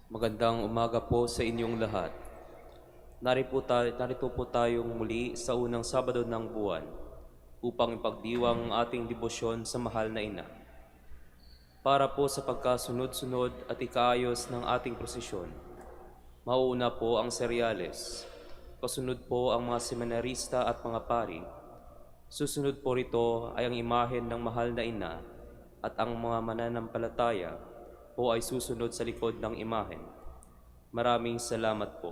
Magandang umaga po sa inyong lahat. Narito po tayong muli sa unang Sabado ng buwan upang ipagdiwang ang ating debosyon sa mahal na ina. Para po sa pagkasunod-sunod at ikaayos ng ating prosesyon, mauuna po ang seryales, kasunod po ang mga seminarista at mga pari. Susunod po rito ay ang imahen ng mahal na ina at ang mga mananampalataya po ay susunod sa likod ng imahen. Maraming salamat po.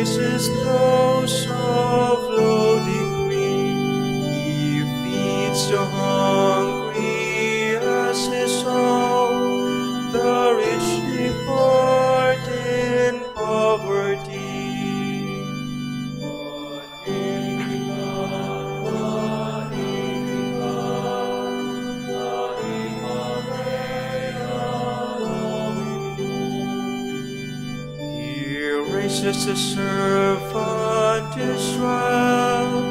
raises those of low degree. He feeds the hungry as his own. The rich depart in poverty. He raises the servant Israel,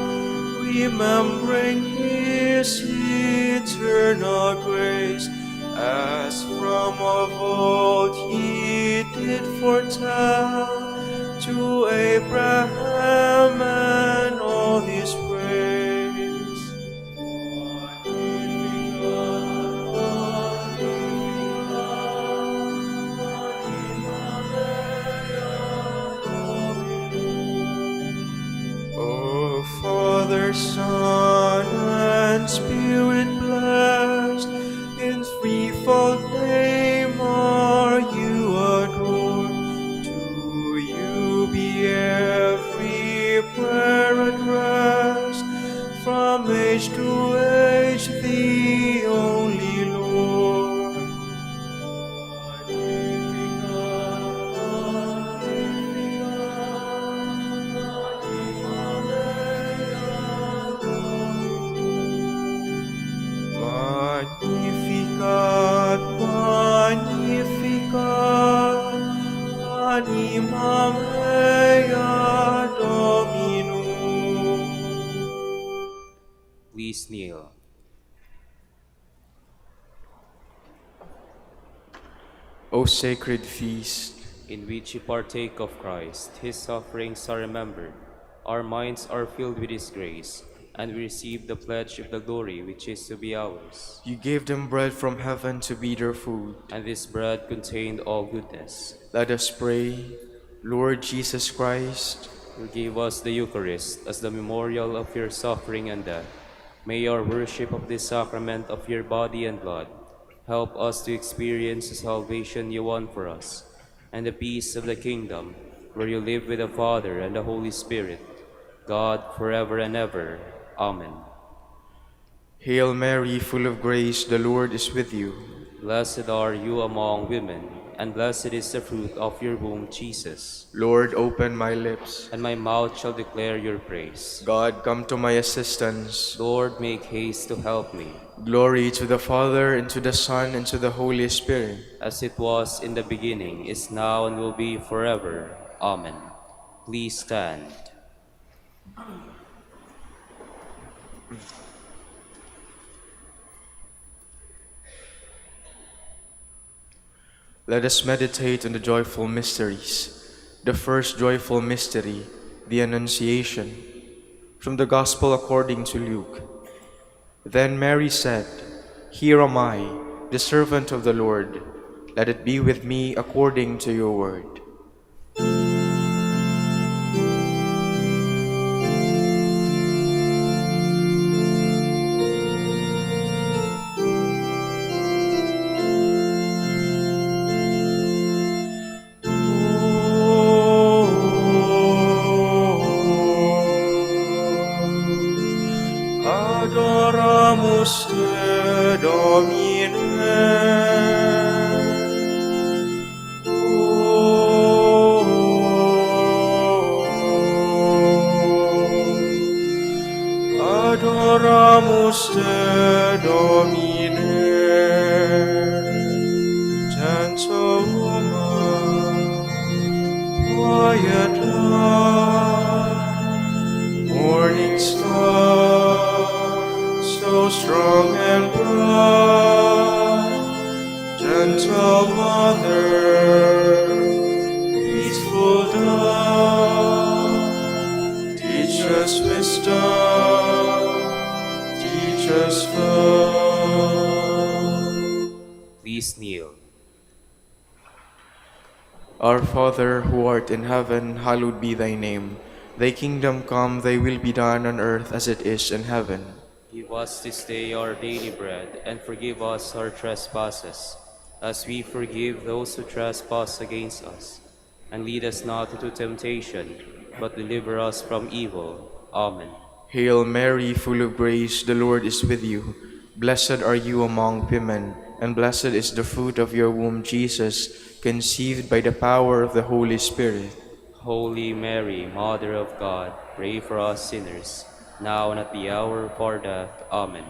remembering his eternal grace, as from of old he did foretell to Abraham and all his praise. O Father, Son, and Spirit blessed, in threefold name are you adored. To you be every prayer addressed, from age to age, the only Lord. Magnificat, Magnificat, Anima mea Dominum. Please kneel. O sacred feast, In which we partake of Christ, his sufferings are remembered, our minds are filled with his grace, and we receive the pledge of the glory which is to be ours. you gave them bread from heaven to be their food. And this bread contained all goodness. Let us pray. Lord Jesus Christ, You gave us the Eucharist as the memorial of your suffering and death. May our worship of this sacrament of your body and blood help us to experience the salvation you won for us, and the peace of the kingdom, where you live with the Father and the Holy Spirit, God forever and ever. Amen. Hail Mary, full of grace, the Lord is with you. Blessed are you among women, and blessed is the fruit of your womb, Jesus. Lord, open my lips. And my mouth shall declare your praise. God, come to my assistance. Lord, make haste to help me. Glory to the Father, and to the Son, and to the Holy Spirit. As it was in the beginning, is now, and will be forever. Amen. Please stand. Let us meditate on the joyful mysteries. The first joyful mystery, the Annunciation. From the Gospel according to Luke. Then Mary said, Here am I, the servant of the Lord. Let it be with me according to your word. Adoramus te, Domine. Adoramus te, Domine. Gentle woman, quiet light, morning star, so strong and bright, gentle mother, peaceful dove, teach us wisdom, teach us love. Please kneel. Our Father, who art in heaven, hallowed be thy name. Thy kingdom come, thy will be done on earth as it is in heaven. Give us this day our daily bread, and forgive us our trespasses, as we forgive those who trespass against us. And lead us not into temptation, but deliver us from evil. Amen. Hail Mary, full of grace, the Lord is with you. Blessed are you among women, and blessed is the fruit of your womb, Jesus, conceived by the power of the Holy Spirit. Holy Mary, Mother of God, pray for us sinners, now and at the hour of our death. Amen.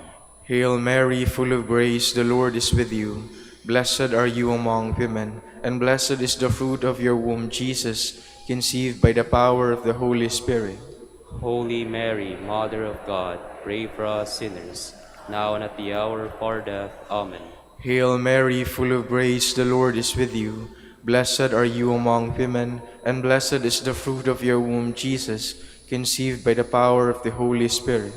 Hail Mary, full of grace, the Lord is with you. Blessed are you among women, and blessed is the fruit of your womb, Jesus, conceived by the power of the Holy Spirit. Holy Mary, Mother of God, pray for us sinners, now and at the hour of our death. Amen. Hail Mary, full of grace, the Lord is with you. Blessed are you among women, and blessed is the fruit of your womb, Jesus, conceived by the power of the Holy Spirit.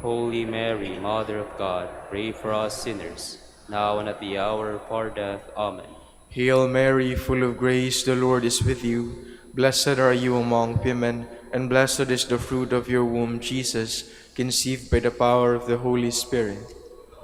Holy Mary, Mother of God, pray for us sinners, now and at the hour of our death. Amen. Hail Mary, full of grace, the Lord is with you. Blessed are you among women, and blessed is the fruit of your womb, Jesus, conceived by the power of the Holy Spirit.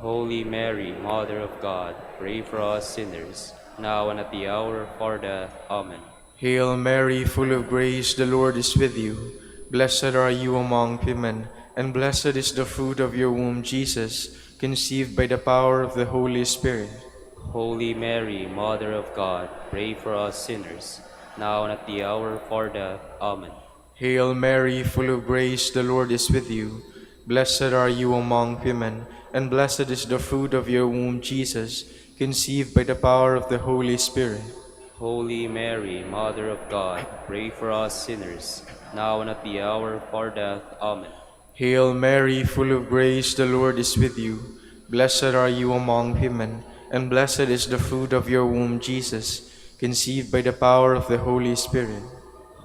Holy Mary, Mother of God, pray for us sinners, now and at the hour of our death. Amen. Hail Mary, full of grace, the Lord is with you. Blessed are you among women, and blessed is the fruit of your womb, Jesus, conceived by the power of the Holy Spirit. Holy Mary, Mother of God, pray for us sinners, now and at the hour of our death. Amen. Hail Mary, full of grace, the Lord is with you. Blessed are you among women, and blessed is the fruit of your womb, Jesus, conceived by the power of the Holy Spirit. Holy Mary, Mother of God, pray for us sinners, now and at the hour of our death. Amen. Hail Mary, full of grace, the Lord is with you. Blessed are you among women, and blessed is the fruit of your womb, Jesus, conceived by the power of the Holy Spirit.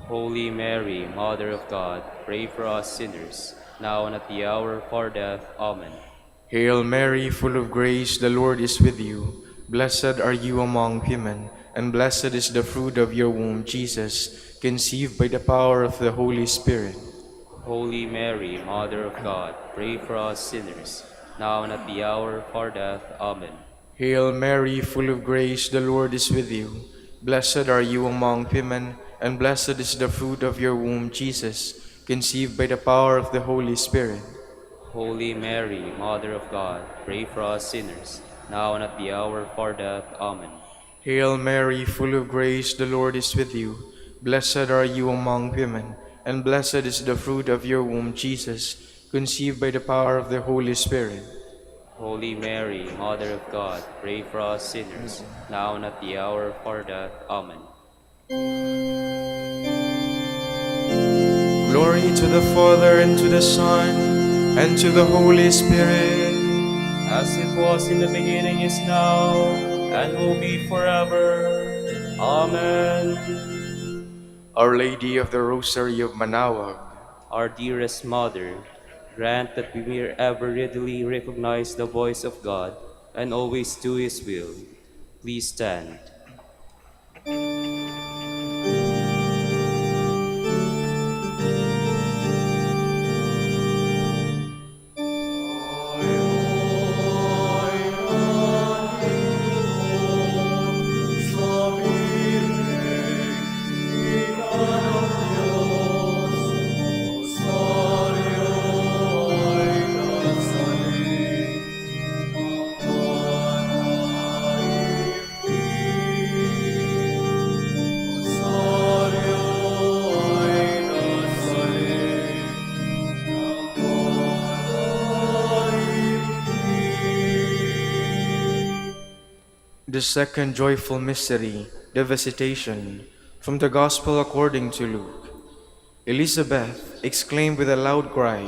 Holy Mary, Mother of God, pray for us sinners, now and at the hour of our death. Amen. Hail Mary, full of grace, the Lord is with you. Blessed are you among women, and blessed is the fruit of your womb, Jesus, conceived by the power of the Holy Spirit. Holy Mary, Mother of God, pray for us sinners, now and at the hour of our death. Amen. Hail Mary, full of grace, the Lord is with you. Blessed are you among women, and blessed is the fruit of your womb, Jesus, conceived by the power of the Holy Spirit. Holy Mary, Mother of God, pray for us sinners, now and at the hour of our death. Amen. Hail Mary, full of grace, the Lord is with you. Blessed are you among women, and blessed is the fruit of your womb, Jesus, conceived by the power of the Holy Spirit. Holy Mary, Mother of God, pray for us sinners, now and at the hour of our death. Amen. Glory to the Father, and to the Son, and to the Holy Spirit. As it was in the beginning, is now, and will be forever. Amen. Our Lady of the Rosary of Manaoag, Our dearest Mother, grant that we may ever readily recognize the voice of God and always do His will. Please stand. the second joyful mystery, the Visitation, from the Gospel according to Luke. Elizabeth exclaimed with a loud cry,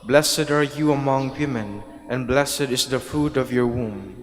"Blessed are you among women, and blessed is the fruit of your womb."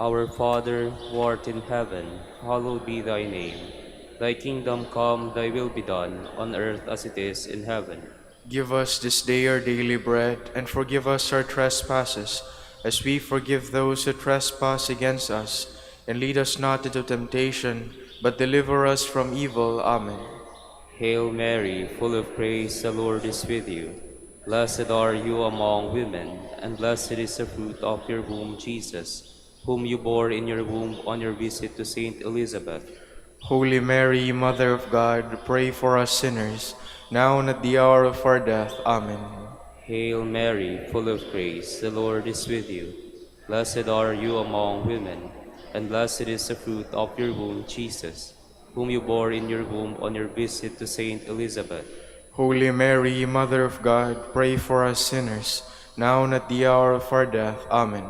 Our Father, who art in heaven, hallowed be thy name. Thy kingdom come, thy will be done, on earth as it is in heaven. Give us this day our daily bread, and forgive us our trespasses, as we forgive those who trespass against us. And lead us not into temptation, but deliver us from evil. Amen. Hail Mary, full of grace, the Lord is with you. Blessed are you among women, and blessed is the fruit of your womb, Jesus, whom you bore in your womb on your visit to Saint Elizabeth. Holy Mary, Mother of God, pray for us sinners, now and at the hour of our death. Amen. Hail Mary, full of grace, the Lord is with you. Blessed are you among women, and blessed is the fruit of your womb, Jesus, whom you bore in your womb on your visit to Saint Elizabeth. Holy Mary, Mother of God, pray for us sinners, now and at the hour of our death. Amen.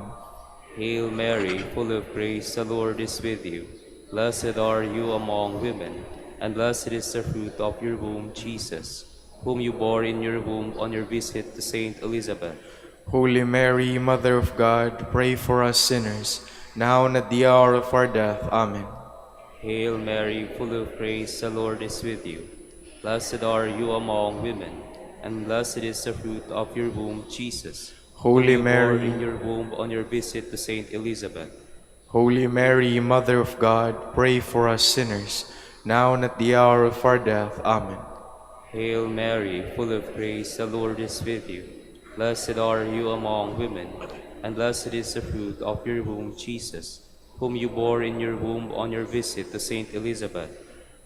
Hail Mary, full of grace, the Lord is with you. Blessed are you among women, and blessed is the fruit of your womb, Jesus, whom you bore in your womb on your visit to Saint Elizabeth. Holy Mary, Mother of God, pray for us sinners, now and at the hour of our death. Amen. Hail Mary, full of grace, the Lord is with you. Blessed are you among women, and blessed is the fruit of your womb, Jesus, whom Holy you bore Mary, in your womb on your visit to Saint Elizabeth. Holy Mary, Mother of God, pray for us sinners, now and at the hour of our death. Amen. Hail Mary, full of grace, the Lord is with you. Blessed are you among women, and blessed is the fruit of your womb, Jesus, whom you bore in your womb on your visit to Saint Elizabeth.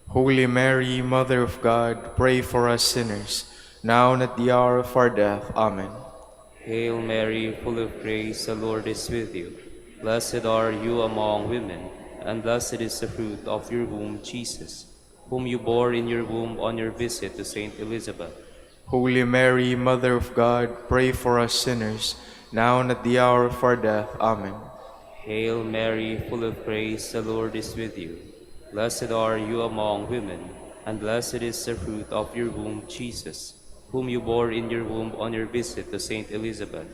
Holy Mary, Mother of God, pray for us sinners, now and at the hour of our death. Amen. Hail Mary, full of grace, the Lord is with you. Blessed are you among women, and blessed is the fruit of your womb, Jesus, whom you bore in your womb on your visit to Saint Elizabeth. Holy Mary, Mother of God, pray for us sinners, now and at the hour of our death. Amen. Hail Mary, full of grace, the Lord is with you. Blessed are you among women, and blessed is the fruit of your womb, Jesus, whom you bore in your womb on your visit to Saint Elizabeth.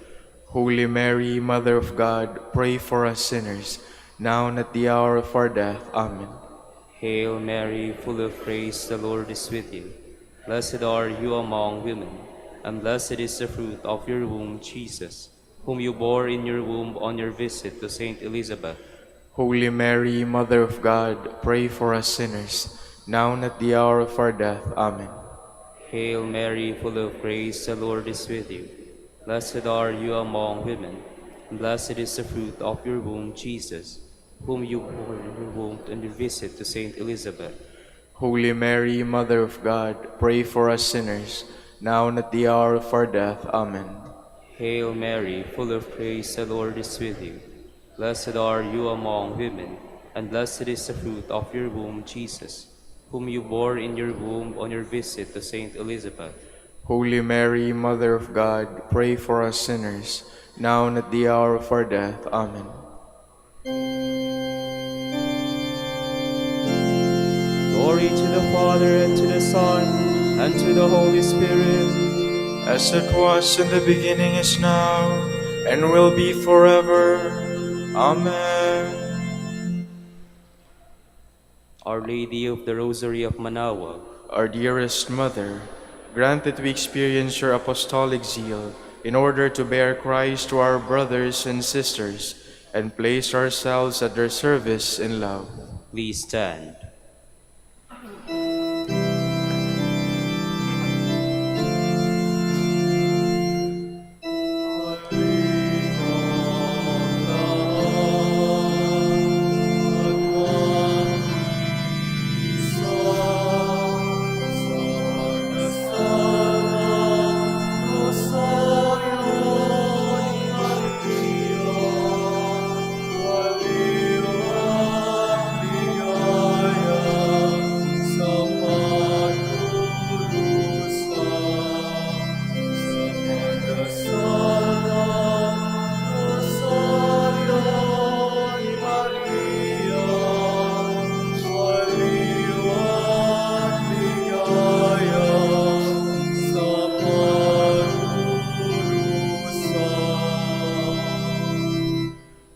Holy Mary, Mother of God, pray for us sinners, now and at the hour of our death. Amen. Hail Mary, full of grace, the Lord is with you. Blessed are you among women, and blessed is the fruit of your womb, Jesus, whom you bore in your womb on your visit to Saint Elizabeth. Holy Mary, Mother of God, pray for us sinners, now and at the hour of our death. Amen. Hail Mary, full of grace, the Lord is with you. Blessed are you among women, and blessed is the fruit of your womb, Jesus, whom you bore in your womb on your visit to Saint Elizabeth. Holy Mary, Mother of God, pray for us sinners, now and at the hour of our death. Amen. Hail Mary, full of grace, the Lord is with you. Blessed are you among women, and blessed is the fruit of your womb, Jesus, whom you bore in your womb on your visit to Saint Elizabeth. Holy Mary, Mother of God, pray for us sinners, now and at the hour of our death. Amen. Glory to the Father, and to the Son, and to the Holy Spirit, as it was in the beginning, is now, and will be forever. Amen. Our Lady of the Rosary of Manaoag, Our dearest Mother, grant that we experience your apostolic zeal in order to bear Christ to our brothers and sisters and place ourselves at their service in love. please stand.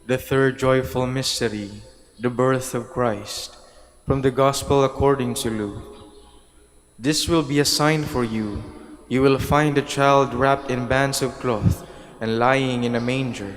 The third joyful mystery, the birth of Christ. From the Gospel according to Luke. This will be a sign for you. You will find a child wrapped in bands of cloth and lying in a manger.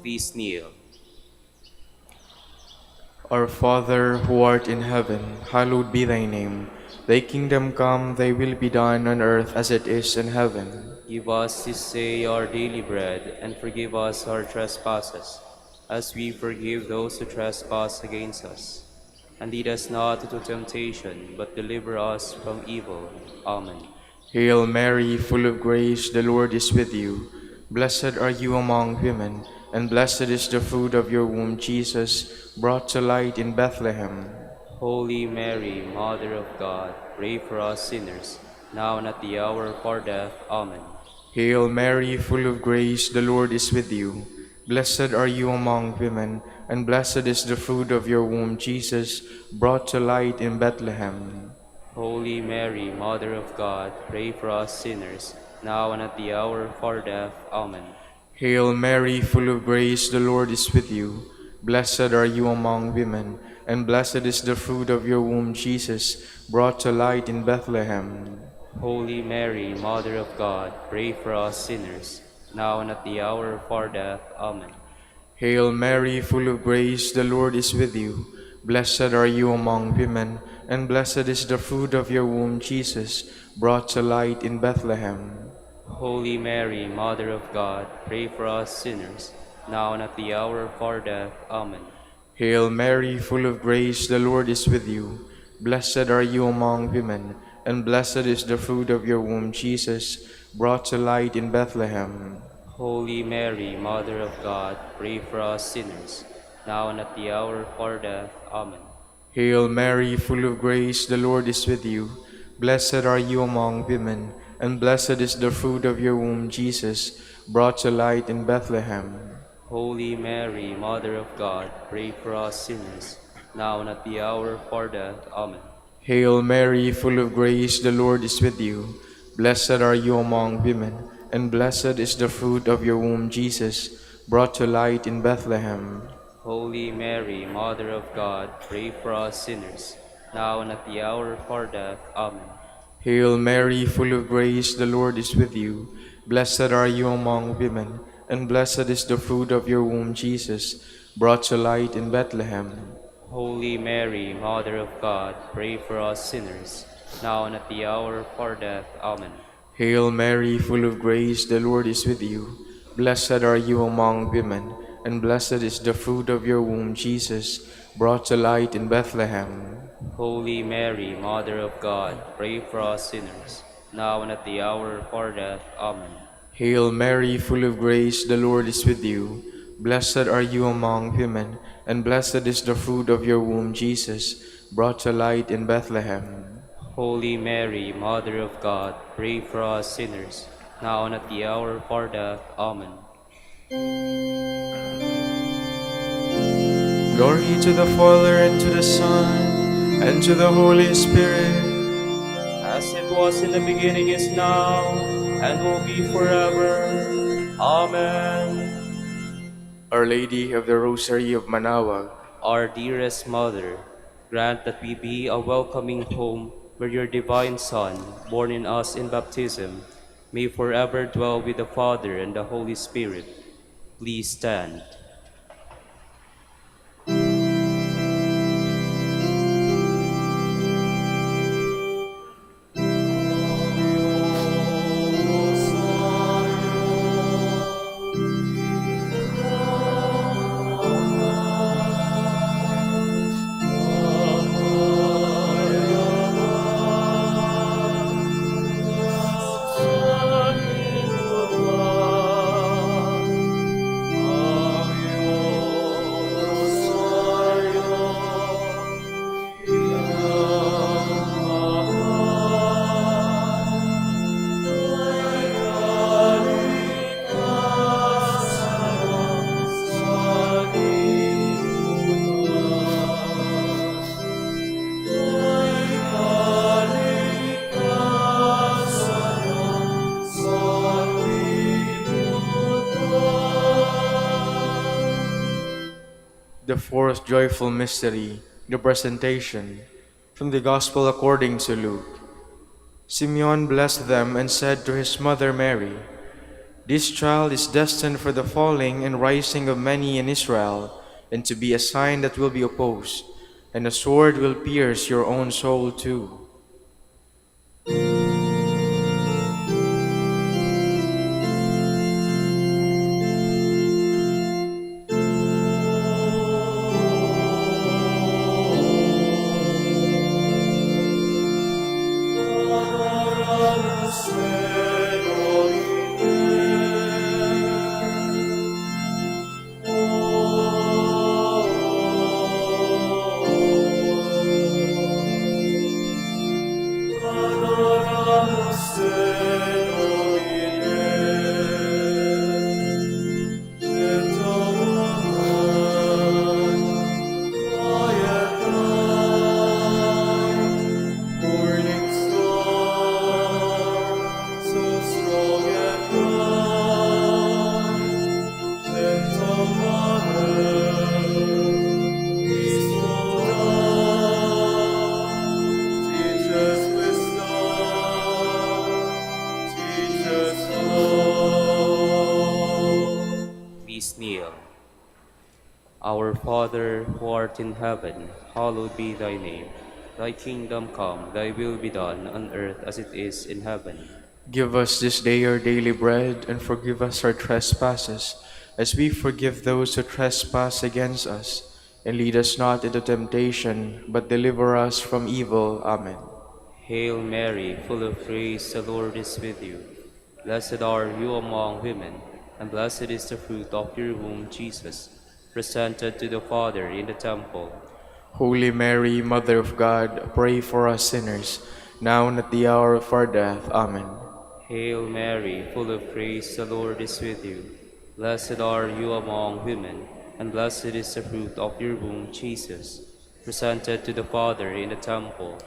Please kneel. Our Father, who art in heaven, hallowed be thy name. Thy kingdom come, thy will be done on earth as it is in heaven. Give us this day our daily bread, and forgive us our trespasses, as we forgive those who trespass against us. And lead us not into temptation, but deliver us from evil. Amen. Hail Mary, full of grace, the Lord is with you. Blessed are you among women, and blessed is the fruit of your womb, Jesus, brought to light in Bethlehem. Holy Mary, Mother of God, pray for us sinners, now and at the hour of our death. Amen. Hail Mary, full of grace, the Lord is with you. Blessed are you among women, and blessed is the fruit of your womb, Jesus, brought to light in Bethlehem. Holy Mary, Mother of God, pray for us sinners, now and at the hour of our death. Amen. Hail Mary, full of grace, the Lord is with you. Blessed are you among women, and blessed is the fruit of your womb, Jesus, brought to light in Bethlehem. Holy Mary, Mother of God, pray for us sinners, now and at the hour of our death. Amen. Hail Mary, full of grace, the Lord is with you. Blessed are you among women, and blessed is the fruit of your womb, Jesus, brought to light in Bethlehem. Holy Mary, Mother of God, pray for us sinners, now and at the hour of our death. Amen. Hail Mary, full of grace, the Lord is with you. Blessed are you among women, and blessed is the fruit of your womb, Jesus, brought to light in Bethlehem. Holy Mary, Mother of God, pray for us sinners, now and at the hour of our death. Amen. Hail Mary, full of grace, the Lord is with you. Blessed are you among women, and blessed is the fruit of your womb, Jesus, brought to light in Bethlehem. Holy Mary, Mother of God, pray for us sinners, now and at the hour of our death. Amen. Hail Mary, full of grace, the Lord is with you. Blessed are you among women, and blessed is the fruit of your womb, Jesus, brought to light in Bethlehem. Holy Mary, Mother of God, pray for us sinners, now and at the hour of our death. Amen. Hail Mary, full of grace, the Lord is with you. Blessed are you among women, and blessed is the fruit of your womb, Jesus, brought to light in Bethlehem. Holy Mary, Mother of God, pray for us sinners, now and at the hour of our death. Amen. Hail Mary, full of grace, the Lord is with you. Blessed are you among women, and blessed is the fruit of your womb, Jesus, brought to light in Bethlehem. Holy Mary, Mother of God, pray for us sinners, now and at the hour of our death. Amen. Hail Mary, full of grace, the Lord is with you. Blessed are you among women, and blessed is the fruit of your womb, Jesus, brought to light in Bethlehem. Holy Mary, Mother of God, pray for us sinners, now and at the hour of our death. Amen. Glory to the Father, and to the Son, and to the Holy Spirit, as it was in the beginning, is now, and will be forever. Amen. Our Lady of the Rosary of Manaoag, Our dearest Mother, grant that we be a welcoming home where your divine Son, born in us in baptism, may forever dwell with the Father and the Holy Spirit. Please stand. The fourth joyful mystery, the Presentation. From the Gospel according to Luke. Simeon blessed them and said to his mother Mary, "This child is destined for the falling and rising of many in Israel, and to be a sign that will be opposed, and a sword will pierce your own soul too." Please kneel. Our Father, who art in heaven, hallowed be thy name. Thy kingdom come, thy will be done on earth as it is in heaven. Give us this day our daily bread, and forgive us our trespasses, as we forgive those who trespass against us. And lead us not into temptation, but deliver us from evil. Amen. Hail Mary, full of grace, the Lord is with you. Blessed are you among women, and blessed is the fruit of your womb, Jesus, presented to the Father in the temple. Holy Mary, Mother of God, pray for us sinners, now and at the hour of our death. Amen. Hail Mary, full of grace, the Lord is with you. Blessed are you among women, and blessed is the fruit of your womb, Jesus, presented to the Father in the temple.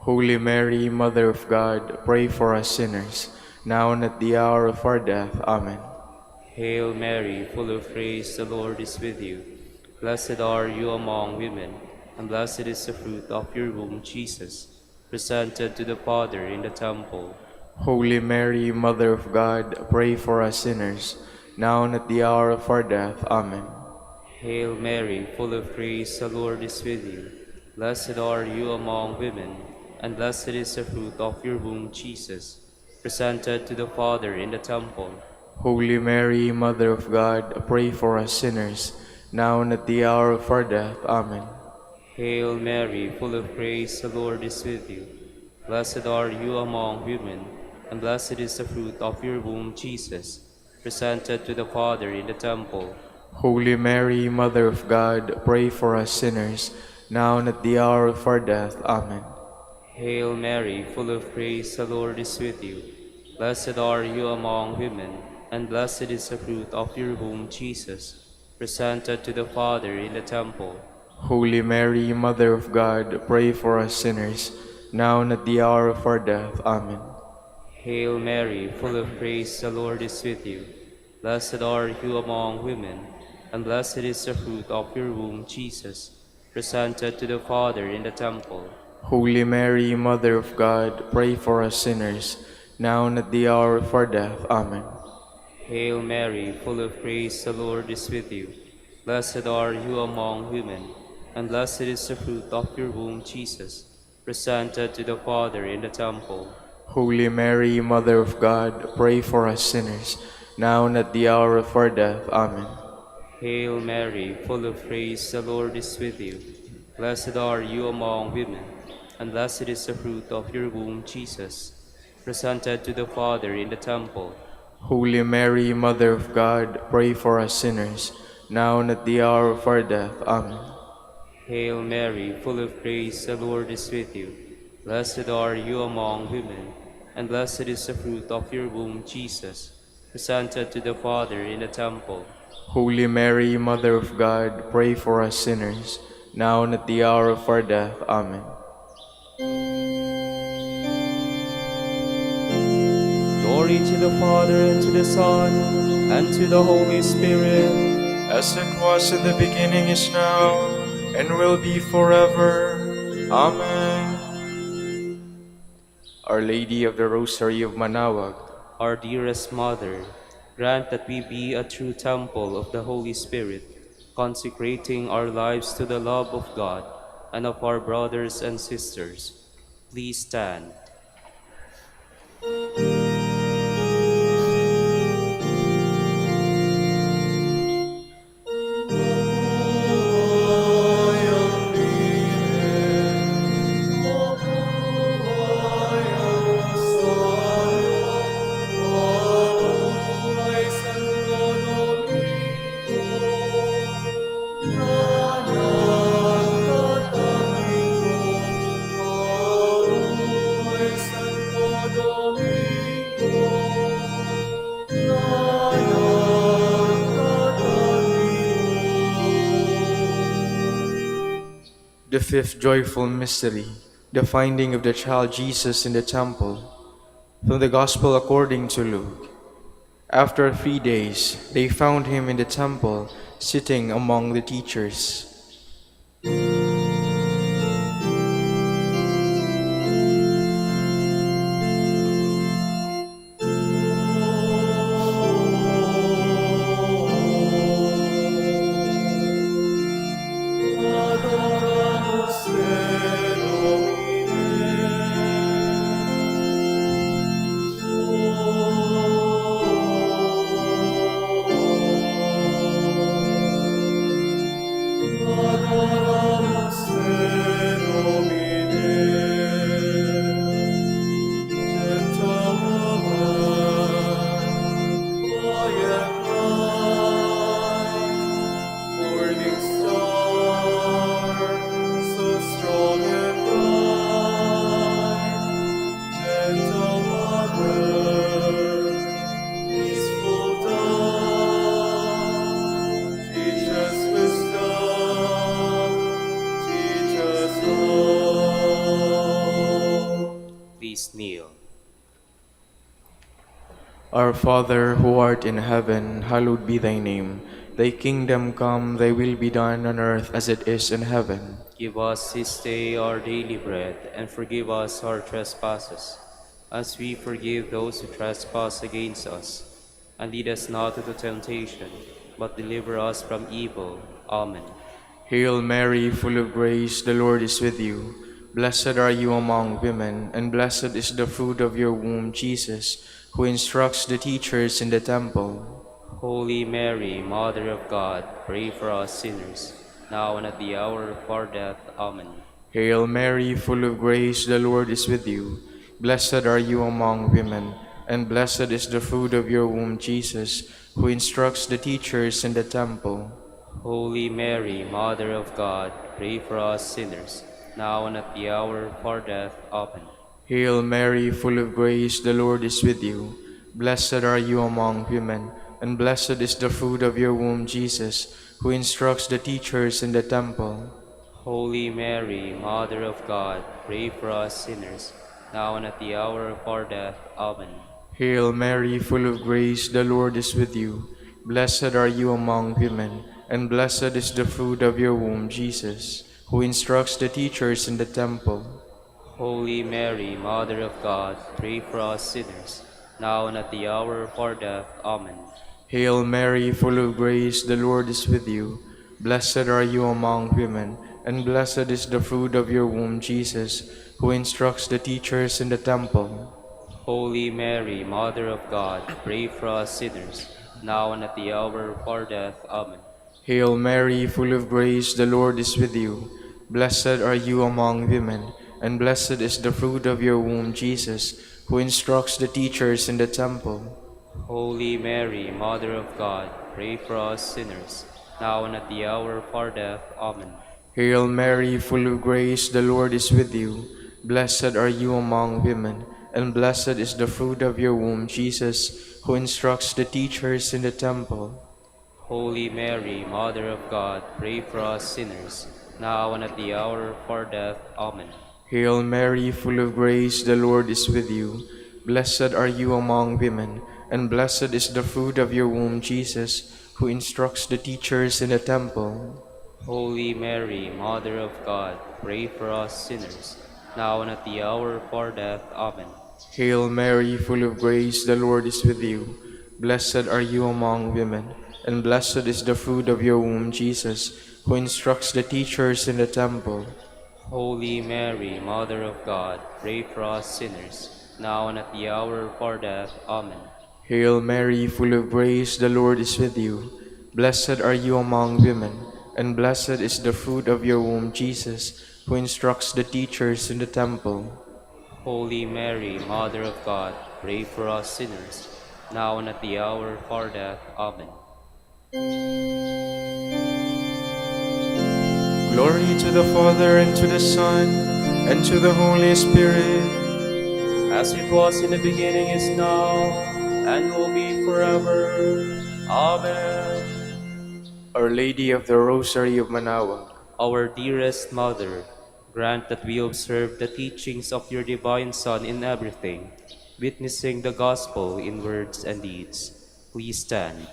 Holy Mary, Mother of God, pray for us sinners, now and at the hour of our death. Amen. Hail Mary, full of grace, the Lord is with you. Blessed are you among women, and blessed is the fruit of your womb, Jesus, presented to the Father in the temple. Holy Mary, Mother of God, pray for us sinners, now and at the hour of our death. Amen. Hail Mary, full of grace, the Lord is with you. Blessed are you among women, and blessed is the fruit of your womb, Jesus, presented to the Father in the temple. Holy Mary, Mother of God, pray for us sinners, now and at the hour of our death. Amen. Hail Mary, full of grace, the Lord is with you. Blessed are you among women, and blessed is the fruit of your womb, Jesus, presented to the Father in the temple. Holy Mary, Mother of God, pray for us sinners, now and at the hour of our death. Amen. Hail Mary, full of grace, the Lord is with you. Blessed are you among women, and blessed is the fruit of your womb, Jesus, presented to the Father in the temple. Holy Mary, Mother of God, pray for us sinners, now and at the hour of our death. Amen. Hail Mary, full of grace, the Lord is with you. Blessed are you among women, and blessed is the fruit of your womb, Jesus, presented to the Father in the temple. Holy Mary, Mother of God, pray for us sinners, now and at the hour of our death. Amen. Hail Mary, full of grace, the Lord is with you. Blessed are you among women, and blessed is the fruit of your womb, Jesus, presented to the Father in the temple. Holy Mary, Mother of God, pray for us sinners, now and at the hour of our death. Amen. Hail Mary, full of grace, the Lord is with you. Blessed are you among women, and blessed is the fruit of your womb, Jesus, presented to the Father in the temple. Holy Mary, Mother of God, pray for us sinners, now and at the hour of our death. Amen. Hail Mary, full of grace, the Lord is with you. Blessed are you among women, and blessed is the fruit of your womb, Jesus, presented to the Father in the temple. Holy Mary, Mother of God, pray for us sinners, now and at the hour of our death. Amen. Glory to the Father, and to the Son, and to the Holy Spirit, As it was in the beginning, is now, and will be forever. Amen. Our Lady of the Rosary of Manaoag, our dearest Mother, grant that we be a true temple of the Holy Spirit, consecrating our lives to the love of God and of our brothers and sisters. Please stand. the fifth joyful mystery, the finding of the child Jesus in the temple. From the Gospel according to Luke. After 3 days, they found him in the temple, sitting among the teachers. Please kneel. Our Father, who art in heaven, hallowed be thy name. Thy kingdom come, thy will be done on earth as it is in heaven. Give us this day our daily bread, and forgive us our trespasses, as we forgive those who trespass against us. And lead us not into temptation, but deliver us from evil. Amen. Hail Mary, full of grace, the Lord is with you. Blessed are you among women, and blessed is the fruit of your womb, Jesus, who instructs the teachers in the temple. Holy Mary, Mother of God, pray for us sinners, now and at the hour of our death. Amen. Hail Mary, full of grace, the Lord is with you. Blessed are you among women, and blessed is the fruit of your womb, Jesus, who instructs the teachers in the temple. Holy Mary, Mother of God, pray for us sinners, now and at the hour of our death. Amen. Hail Mary, full of grace, the Lord is with you. Blessed are you among women, and blessed is the fruit of your womb, Jesus, who instructs the teachers in the temple. Holy Mary, Mother of God, pray for us sinners, now and at the hour of our death. Amen. Hail Mary, full of grace, the Lord is with you. Blessed are you among women, and blessed is the fruit of your womb, Jesus, who instructs the teachers in the temple. Holy Mary, Mother of God, pray for us sinners, now and at the hour of our death. Amen. Hail Mary, full of grace, the Lord is with you. Blessed are you among women, and blessed is the fruit of your womb, Jesus, who instructs the teachers in the temple. Holy Mary, Mother of God, pray for us sinners, now and at the hour of our death. Amen. Hail Mary, full of grace, the Lord is with you. Blessed are you among women, and blessed is the fruit of your womb, Jesus, who instructs the teachers in the temple. Holy Mary, Mother of God, pray for us sinners, now and at the hour of our death. Amen. Hail Mary, full of grace, the Lord is with you. Blessed are you among women, and blessed is the fruit of your womb, Jesus, who instructs the teachers in the temple. Holy Mary, Mother of God, pray for us sinners, now and at the hour of our death. Amen. Hail Mary, full of grace, the Lord is with you. Blessed are you among women, and blessed is the fruit of your womb, Jesus, who instructs the teachers in the temple. Holy Mary, Mother of God, pray for us sinners, now and at the hour of our death. Amen. Hail Mary, full of grace, the Lord is with you. Blessed are you among women, and blessed is the fruit of your womb, Jesus, who instructs the teachers in the temple. Holy Mary, Mother of God, pray for us sinners, now and at the hour of our death. Amen. Hail Mary, full of grace, the Lord is with you. Blessed are you among women, and blessed is the fruit of your womb, Jesus, who instructs the teachers in the temple. Holy Mary, Mother of God, pray for us sinners, now and at the hour of our death. Amen. Glory to the Father, and to the Son, and to the Holy Spirit, as it was in the beginning, is now, and will be forever. Amen. Our Lady of the Rosary of Manaoag, Our dearest Mother, grant that we observe the teachings of your divine Son in everything, witnessing the gospel in words and deeds. Please stand.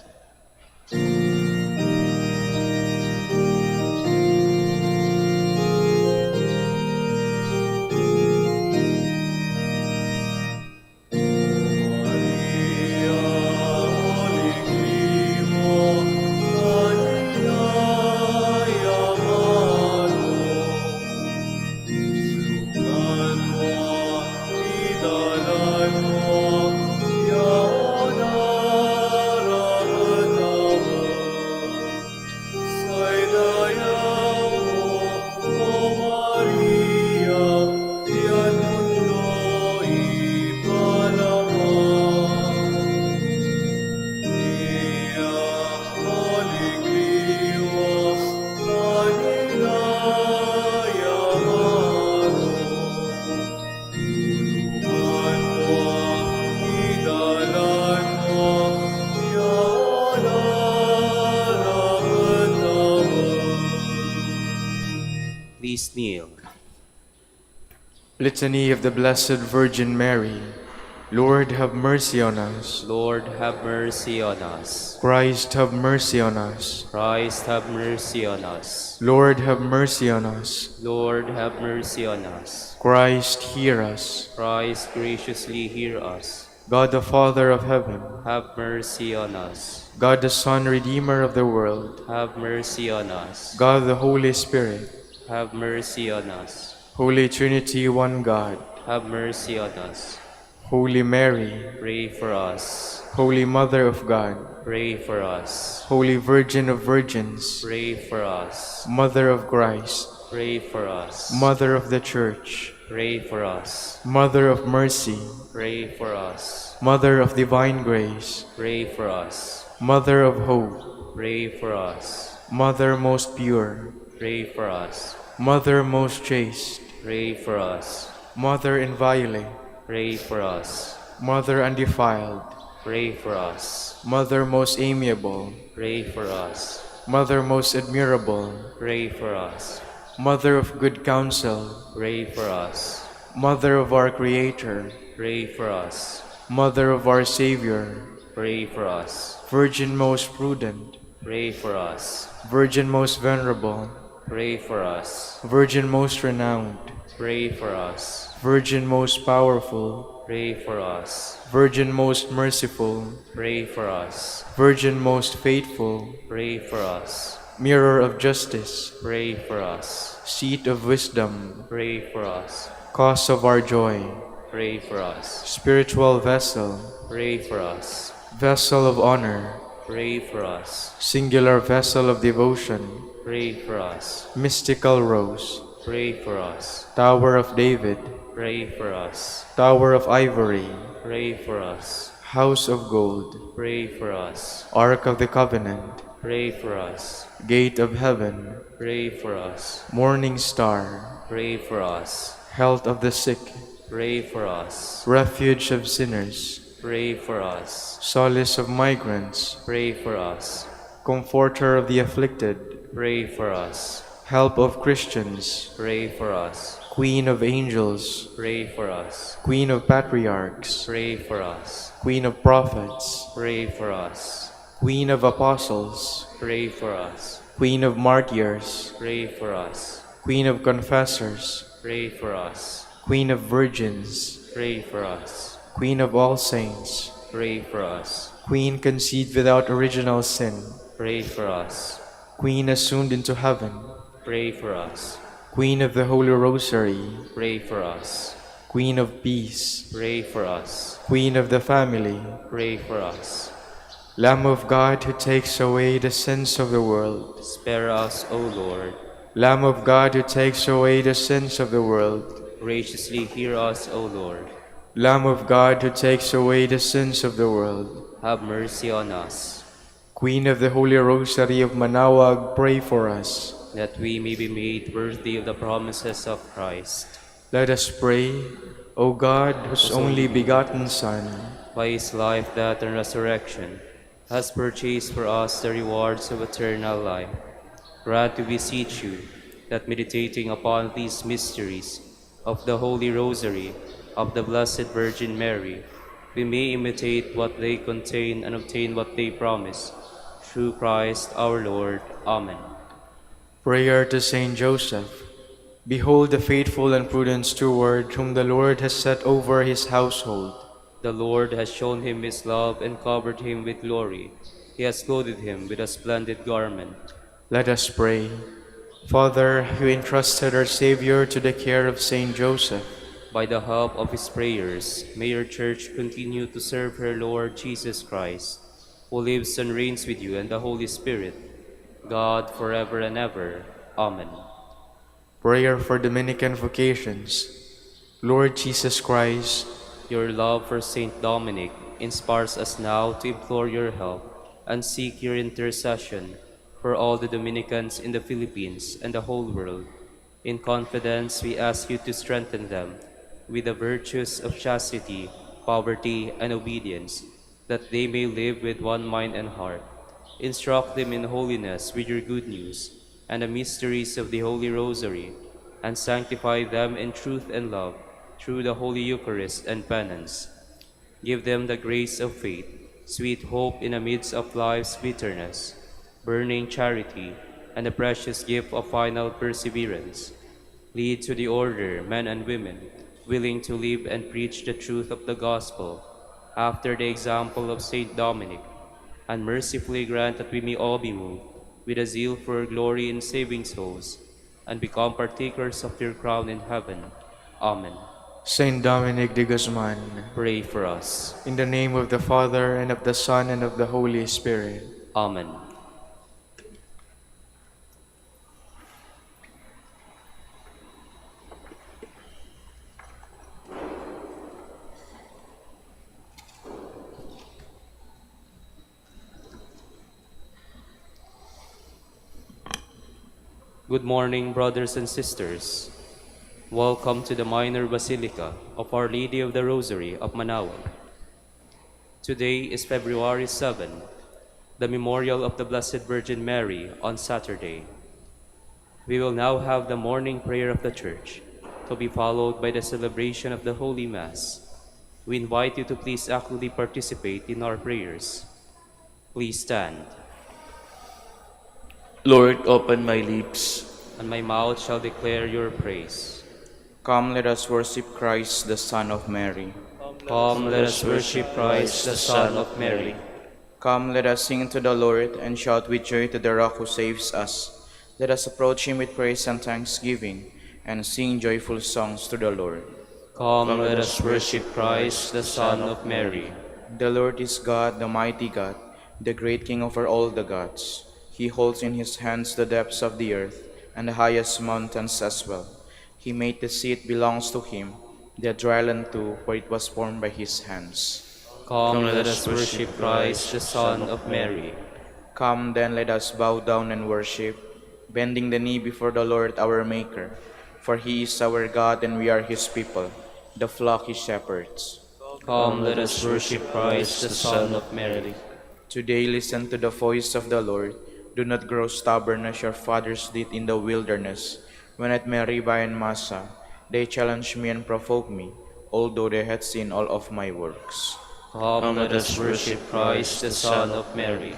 Please kneel. Litany of the Blessed Virgin Mary. Lord, have mercy on us. Lord, have mercy on us. Christ, have mercy on us. Christ, have mercy on us. Lord, have mercy on us. Lord, have mercy on us. Christ, hear us. Christ, graciously hear us. God the Father of heaven, Have mercy on us. God the Son, Redeemer of the world, Have mercy on us. God the Holy Spirit, Have mercy on us. Holy Trinity, one God, Have mercy on us. Holy Mary, Pray for us. Holy Mother of God, Pray for us. Holy Virgin of Virgins, Pray for us. Mother of Christ, Pray for us. Mother of the Church, Pray for us. Mother of Mercy, Pray for us. Mother of Divine Grace, Pray for us. Mother of Hope, Pray for us. Mother most pure, Pray for us. Mother most chaste, Pray for us. Mother inviolate, Pray for us. Mother undefiled, Pray for us. Mother most amiable, Pray for us. Mother most admirable, Pray for us. Mother of good counsel, Pray for us. Mother of our Creator, Pray for us. Mother of our Savior, Pray for us. Virgin most prudent, Pray for us. Virgin most venerable, Pray for us. Virgin most renowned, Pray for us. Virgin most powerful, Pray for us. Virgin most merciful, Pray for us. Virgin most faithful, Pray for us. Mirror of justice, Pray for us. Seat of wisdom, Pray for us. Cause of our joy, Pray for us. Spiritual vessel, Pray for us. Vessel of honor, Pray for us. Singular vessel of devotion, Pray for us. Mystical rose, Pray for us. Tower of David, Pray for us. Tower of ivory, Pray for us. House of gold, Pray for us. Ark of the covenant, Pray for us. Gate of heaven, Pray for us. Morning star, Pray for us. Health of the sick, Pray for us. Refuge of sinners, Pray for us. Solace of migrants, Pray for us. Comforter of the afflicted, Pray for us. Help of Christians, Pray for us. Queen of angels, Pray for us. Queen of patriarchs, Pray for us. Queen of prophets, Pray for us. Queen of apostles, Pray for us. Queen of martyrs, Pray for us. Queen of confessors, Pray for us. Queen of virgins, Pray for us. Queen of all saints, Pray for us. Queen conceived without original sin, Pray for us. Queen assumed into heaven, Pray for us. Queen of the Holy Rosary, Pray for us. Queen of peace, Pray for us. Queen of the family, Pray for us. Lamb of God who takes away the sins of the world, Spare us, O Lord. Lamb of God who takes away the sins of the world, Graciously hear us, O Lord. Lamb of God who takes away the sins of the world, Have mercy on us, Queen of the Holy Rosary of Manaoag, pray for us. that we may be made worthy of the promises of Christ. Let us pray, O God, whose only begotten Son, By his life, death, and resurrection, has purchased for us the rewards of eternal life. Grant, we beseech you, that meditating upon these mysteries of the Holy Rosary of the Blessed Virgin Mary, we may imitate what they contain and obtain what they promise. Through Christ our Lord. Amen. prayer to Saint Joseph. Behold the faithful and prudent steward whom the Lord has set over his household. The Lord has shown him his love and covered him with glory. He has clothed him with a splendid garment. Let us pray. Father, you entrusted our Savior to the care of Saint Joseph. By the help of his prayers, may your church continue to serve her Lord Jesus Christ, who lives and reigns with you and the Holy Spirit, God, forever and ever. Amen. Prayer for Dominican vocations. Lord Jesus Christ, Your love for Saint Dominic inspires us now to implore your help and seek your intercession for all the Dominicans in the Philippines and the whole world. In confidence, we ask you to strengthen them with the virtues of chastity, poverty, and obedience, that they may live with one mind and heart. Instruct them in holiness with your good news and the mysteries of the Holy Rosary, and sanctify them in truth and love through the Holy Eucharist and penance. Give them the grace of faith, sweet hope in the midst of life's bitterness, burning charity, and the precious gift of final perseverance. Lead to the order men and women, willing to live and preach the truth of the gospel, after the example of Saint Dominic, and mercifully grant that we may all be moved with a zeal for glory in saving souls, and become partakers of your crown in heaven. Amen. Saint Dominic de Guzman, Pray for us. in the name of the Father, and of the Son, and of the Holy Spirit. Amen. Good morning, brothers and sisters. Welcome to the Minor Basilica of Our Lady of the Rosary of Manaoag. Today is February 7, the memorial of the Blessed Virgin Mary on Saturday. We will now have the morning prayer of the Church, to be followed by the celebration of the Holy Mass. We invite you to please actively participate in our prayers. Please stand. Lord, open my lips, And my mouth shall declare your praise. Come, let us worship Christ, the Son of Mary. Come, let us worship Christ, the Son of Mary. Come, let us sing to the Lord and shout with joy to the Rock who saves us. Let us approach him with praise and thanksgiving and sing joyful songs to the Lord. Come, let us worship Christ, the Son of Mary. The Lord is God, the mighty God, the great King over all the gods. He holds in his hands the depths of the earth and the highest mountains as well. He made the sea it belongs to him, the dry land too, for it was formed by his hands. Come, let us worship Christ, the Son of Mary. Come then, let us bow down and worship, bending the knee before the Lord our Maker. For he is our God and we are his people, the flock he shepherds. Come, let us worship Christ, the Son of Mary. Today listen to the voice of the Lord. Do not grow stubborn as your fathers did in the wilderness, when at Meribah and Massa they challenged me and provoked me, although they had seen all of my works. Come, let us worship Christ, the Son of Mary.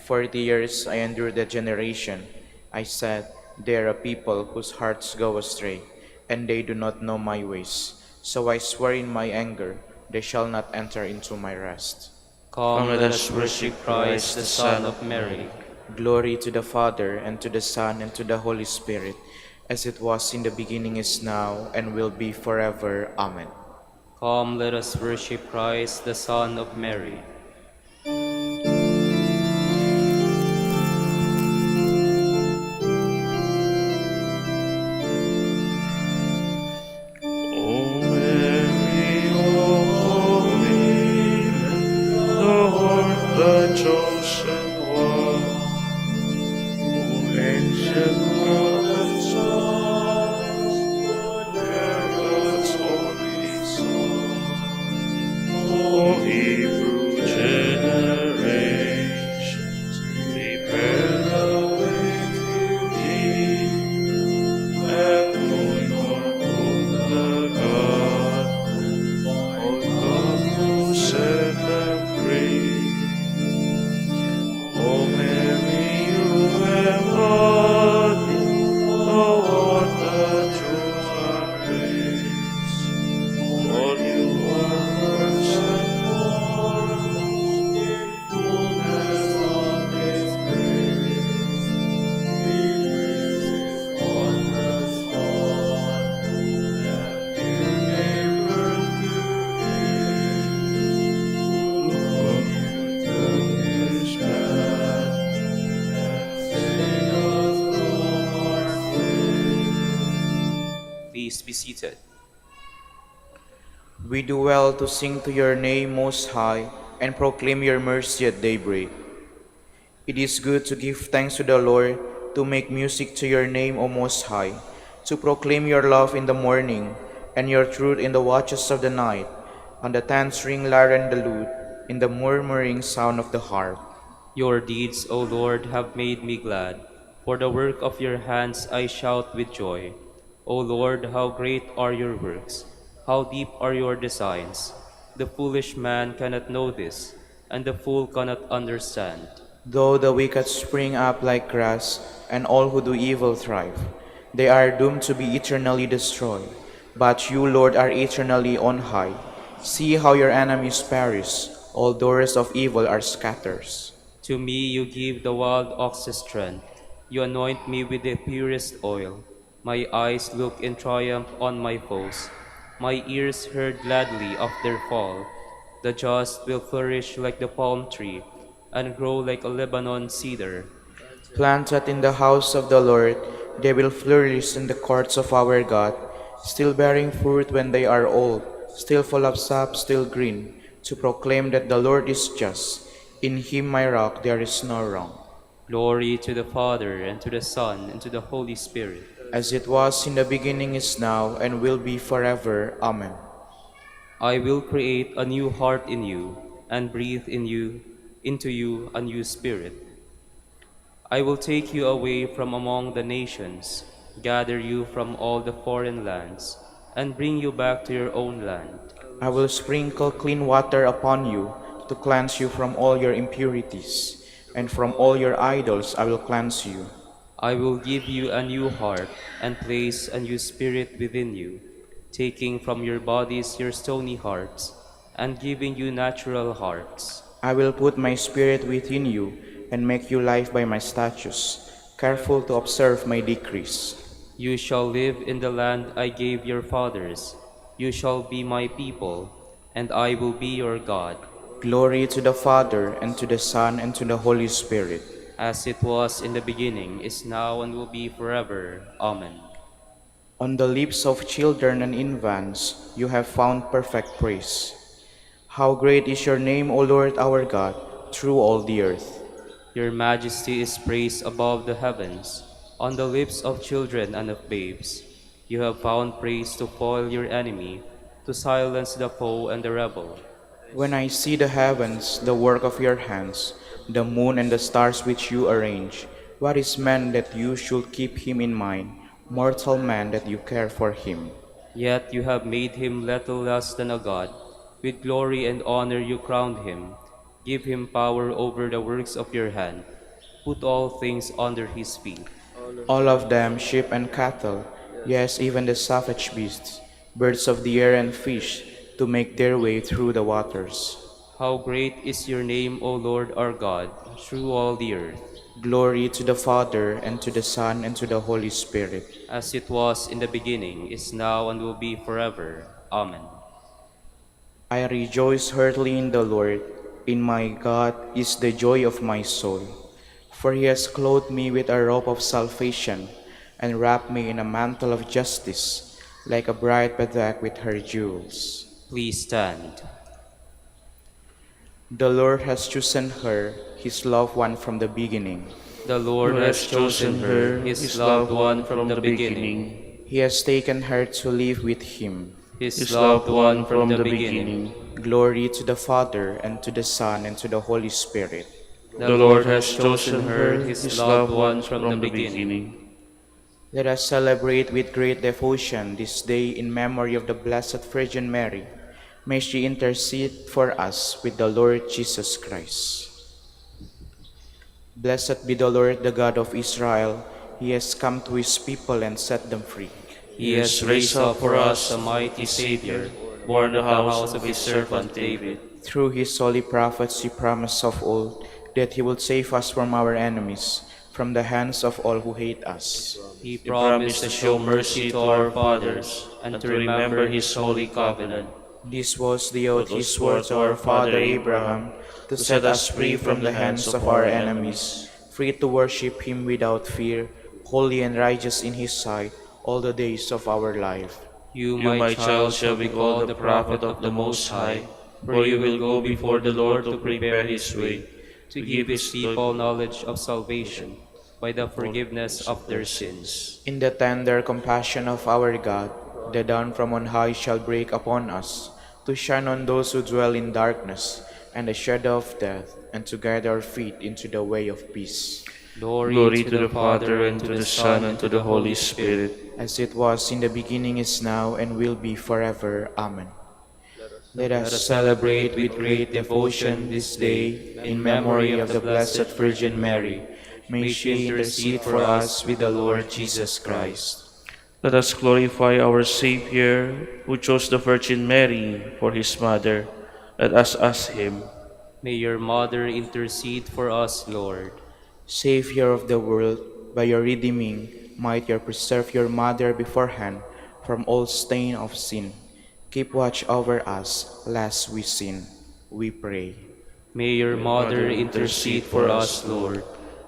40 years I endured that generation. I said, they are a people whose hearts go astray, and they do not know my ways. So I swear in my anger, they shall not enter into my rest. Come, let us worship Christ, the Son of Mary. Glory to the Father, and to the Son, and to the Holy Spirit, as it was in the beginning, is now, and will be forever. Amen. Come, let us worship Christ, the Son of Mary. Please be seated. We do well to sing to your name most high, and proclaim your mercy at daybreak. It is good to give thanks to the Lord, to make music to your name, O Most High, to proclaim your love in the morning, and your truth in the watches of the night, on the 10-string lyre and the lute, in the murmuring sound of the harp. Your deeds, O Lord, have made me glad. For the work of your hands I shout with joy. O Lord, how great are your works! How deep are your designs! The foolish man cannot know this, and the fool cannot understand. Though the wicked spring up like grass, and all who do evil thrive, they are doomed to be eternally destroyed. But you, Lord, are eternally on high. See how your enemies perish, all doers of evil are scattered. To me you give the wild ox's strength. You anoint me with the purest oil. My eyes look in triumph on my foes. My ears heard gladly of their fall. The just will flourish like the palm tree, and grow like a Lebanon cedar. Planted in the house of the Lord, they will flourish in the courts of our God, still bearing fruit when they are old, still full of sap, still green, to proclaim that the Lord is just. In him, my rock, there is no wrong. Glory to the Father, and to the Son, and to the Holy Spirit. As it was in the beginning, is now, and will be forever. Amen. I will create a new heart in you, and breathe into you a new spirit. I will take you away from among the nations, gather you from all the foreign lands, and bring you back to your own land. I will sprinkle clean water upon you, to cleanse you from all your impurities, and from all your idols I will cleanse you. I will give you a new heart, and place a new spirit within you. taking from your bodies your stony hearts, and giving you natural hearts. I will put my spirit within you and make you live by my statutes, careful to observe my decrees. You shall live in the land I gave your fathers. You shall be my people, and I will be your God, Glory to the Father, and to the Son, and to the Holy Spirit. as it was in the beginning, is now, and will be forever. Amen. On the lips of children and infants you have found perfect praise. How great is your name, O Lord our God, through all the earth. Your majesty is praised above the heavens, on the lips of children and of babes. You have found praise to foil your enemy, to silence the foe and the rebel. When I see the heavens, the work of your hands, the moon and the stars which you arrange, what is man that you should keep him in mind, mortal man that you care for him? Yet you have made him little less than a god. With glory and honor you crowned him. Give him power over the works of your hand. Put all things under his feet. All of them, sheep and cattle, yes, even the savage beasts, birds of the air and fish, to make their way through the waters. How great is your name, O Lord our God, through all the earth. Glory to the Father, and to the Son, and to the Holy Spirit. As it was in the beginning, is now, and will be forever. Amen. I rejoice heartily in the Lord. In my God is the joy of my soul. For he has clothed me with a robe of salvation, and wrapped me in a mantle of justice, like a bride bedecked with her jewels. Please stand. The Lord has chosen her, his loved one from the beginning. The Lord has chosen her, his loved one from the beginning. He has taken her to live with him. His loved one from the beginning. Glory to the Father, and to the Son, and to the Holy Spirit. The Lord has chosen her, his loved one from the beginning. Let us celebrate with great devotion this day in memory of the Blessed Virgin Mary. May she intercede for us with the Lord Jesus Christ. Blessed be the Lord, the God of Israel. He has come to his people and set them free. He has raised up for us a mighty Savior, born of the house of his servant David. Through his holy prophets he promised of old that he will save us from our enemies, from the hands of all who hate us. He promised to show mercy to our fathers, and to remember his holy covenant. This was the oath he swore to our father Abraham, to set us free from the hands of our enemies, free to worship him without fear, holy and righteous in his sight, all the days of our life. You, my child, shall be called the prophet of the Most High, for you will go before the Lord to prepare his way, to give his people knowledge of salvation, by the forgiveness of their sins. In the tender compassion of our God, the dawn from on high shall break upon us, to shine on those who dwell in darkness and the shadow of death, and to guide our feet into the way of peace. Glory to the Father, and to the Son, and to the Holy Spirit. As it was in the beginning, is now, and will be forever. Amen. Let us celebrate with great devotion this day in memory of the Blessed Virgin Mary. May she intercede for us with the Lord Jesus Christ. Let us glorify our Savior, who chose the Virgin Mary for his mother. Let us ask him. May your mother intercede for us, Lord. Savior of the world, by your redeeming might you preserve your mother beforehand from all stain of sin. Keep watch over us, lest we sin, we pray. May your mother intercede for us, Lord.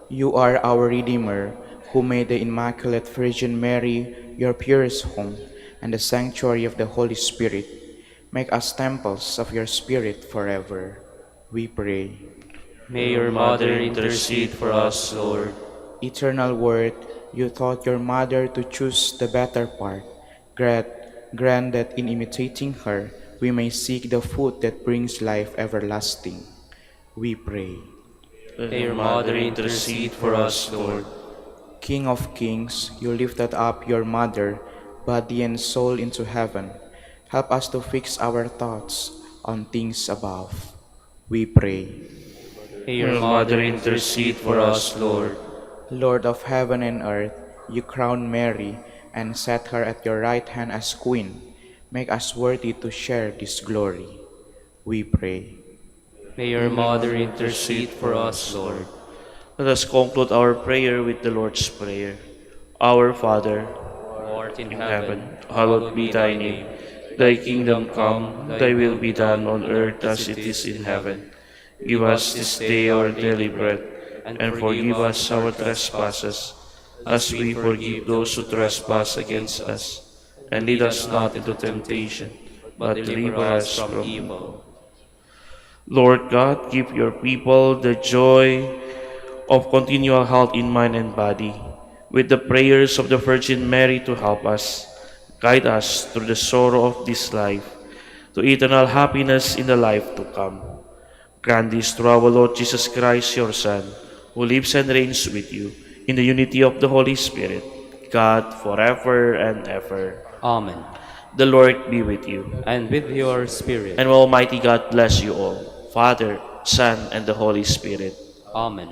You are our Redeemer, who made the Immaculate Virgin Mary your purest home and the sanctuary of the Holy Spirit. Make us temples of your Spirit forever, we pray. May your mother intercede for us, Lord. Eternal Word, you taught your mother to choose the better part. Grant that in imitating her, we may seek the food that brings life everlasting. We pray. May your mother intercede for us, Lord. King of kings, you lifted up your mother, body and soul into heaven. Help us to fix our thoughts on things above. We pray. May your mother intercede for us, Lord. Lord of heaven and earth, you crowned Mary and set her at your right hand as queen. Make us worthy to share this glory, we pray. May your Mother intercede for us, Lord. Let us conclude our prayer with the Lord's Prayer. Our Father, Who art in in heaven, heaven, hallowed hallowed be be thy thy name. name. Thy Thy kingdom kingdom come, come, thy thy will will be be done done on on earth earth as as it it is is in in heaven. heaven. Give Give us us this this day day our our daily daily bread, bread, and and forgive forgive us us our our trespasses, trespasses, as as we we forgive forgive those those who who trespass trespass against against us. us. And And lead lead us us not not into into temptation, temptation, but but deliver deliver us us from from evil. evil. Lord God, give your people the joy of continual health in mind and body, with the prayers of the Virgin Mary to help us. Guide us through the sorrow of this life, to eternal happiness in the life to come. Grant this through our Lord Jesus Christ, your Son, who lives and reigns with you in the unity of the Holy Spirit, God, forever and ever. Amen. The Lord be with you, And with your spirit. and may Almighty God bless you all, Father, Son, and the Holy Spirit. Amen.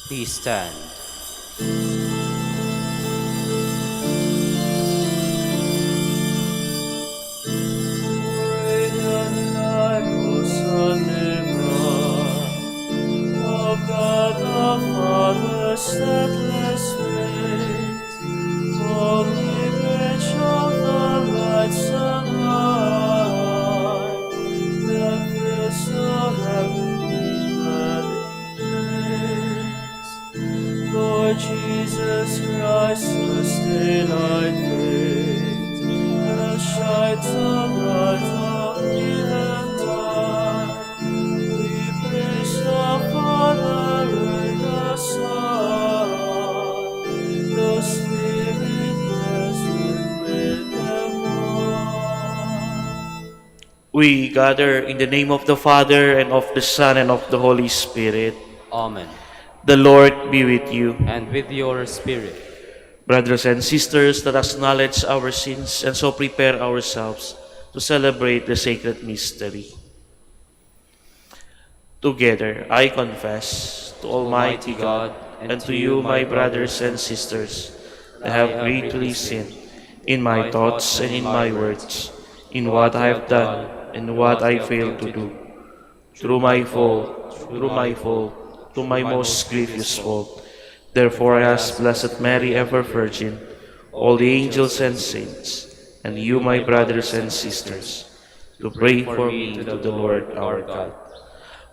Please stand. Of God the Father, steadless faith, holy image of the light sublime, that fills the heavenly dwelling place. Lord Jesus Christ, sustain our faith, and shine the light of heathen time. We praise the Father and the Son, the Spirit present with them all. We gather in the name of the Father and of the Son and of the Holy Spirit. Amen. The Lord be with you. And with your spirit. Brothers and sisters, let us acknowledge our sins and so prepare ourselves to celebrate the sacred mystery. Together, I confess to To Almighty Almighty God God, and and to to you, you, my my brothers brothers and and sisters, sisters, I that I have have greatly greatly sinned sinned in in my my thoughts thoughts and and in in my my words, words, in in what what I I have have done done and and what what I I have failed failed to to do. do. Through my fault, Through through my my fault, fault, to through my my most most grievous grievous fault. fault. Therefore Therefore I I ask ask Blessed Blessed Mary, Mary, ever ever Virgin, Virgin, all all the the angels angels and and saints, saints, and and you, you, my my brothers brothers and and sisters, sisters, to to pray pray for for me me to the to the Lord Lord our our God. God.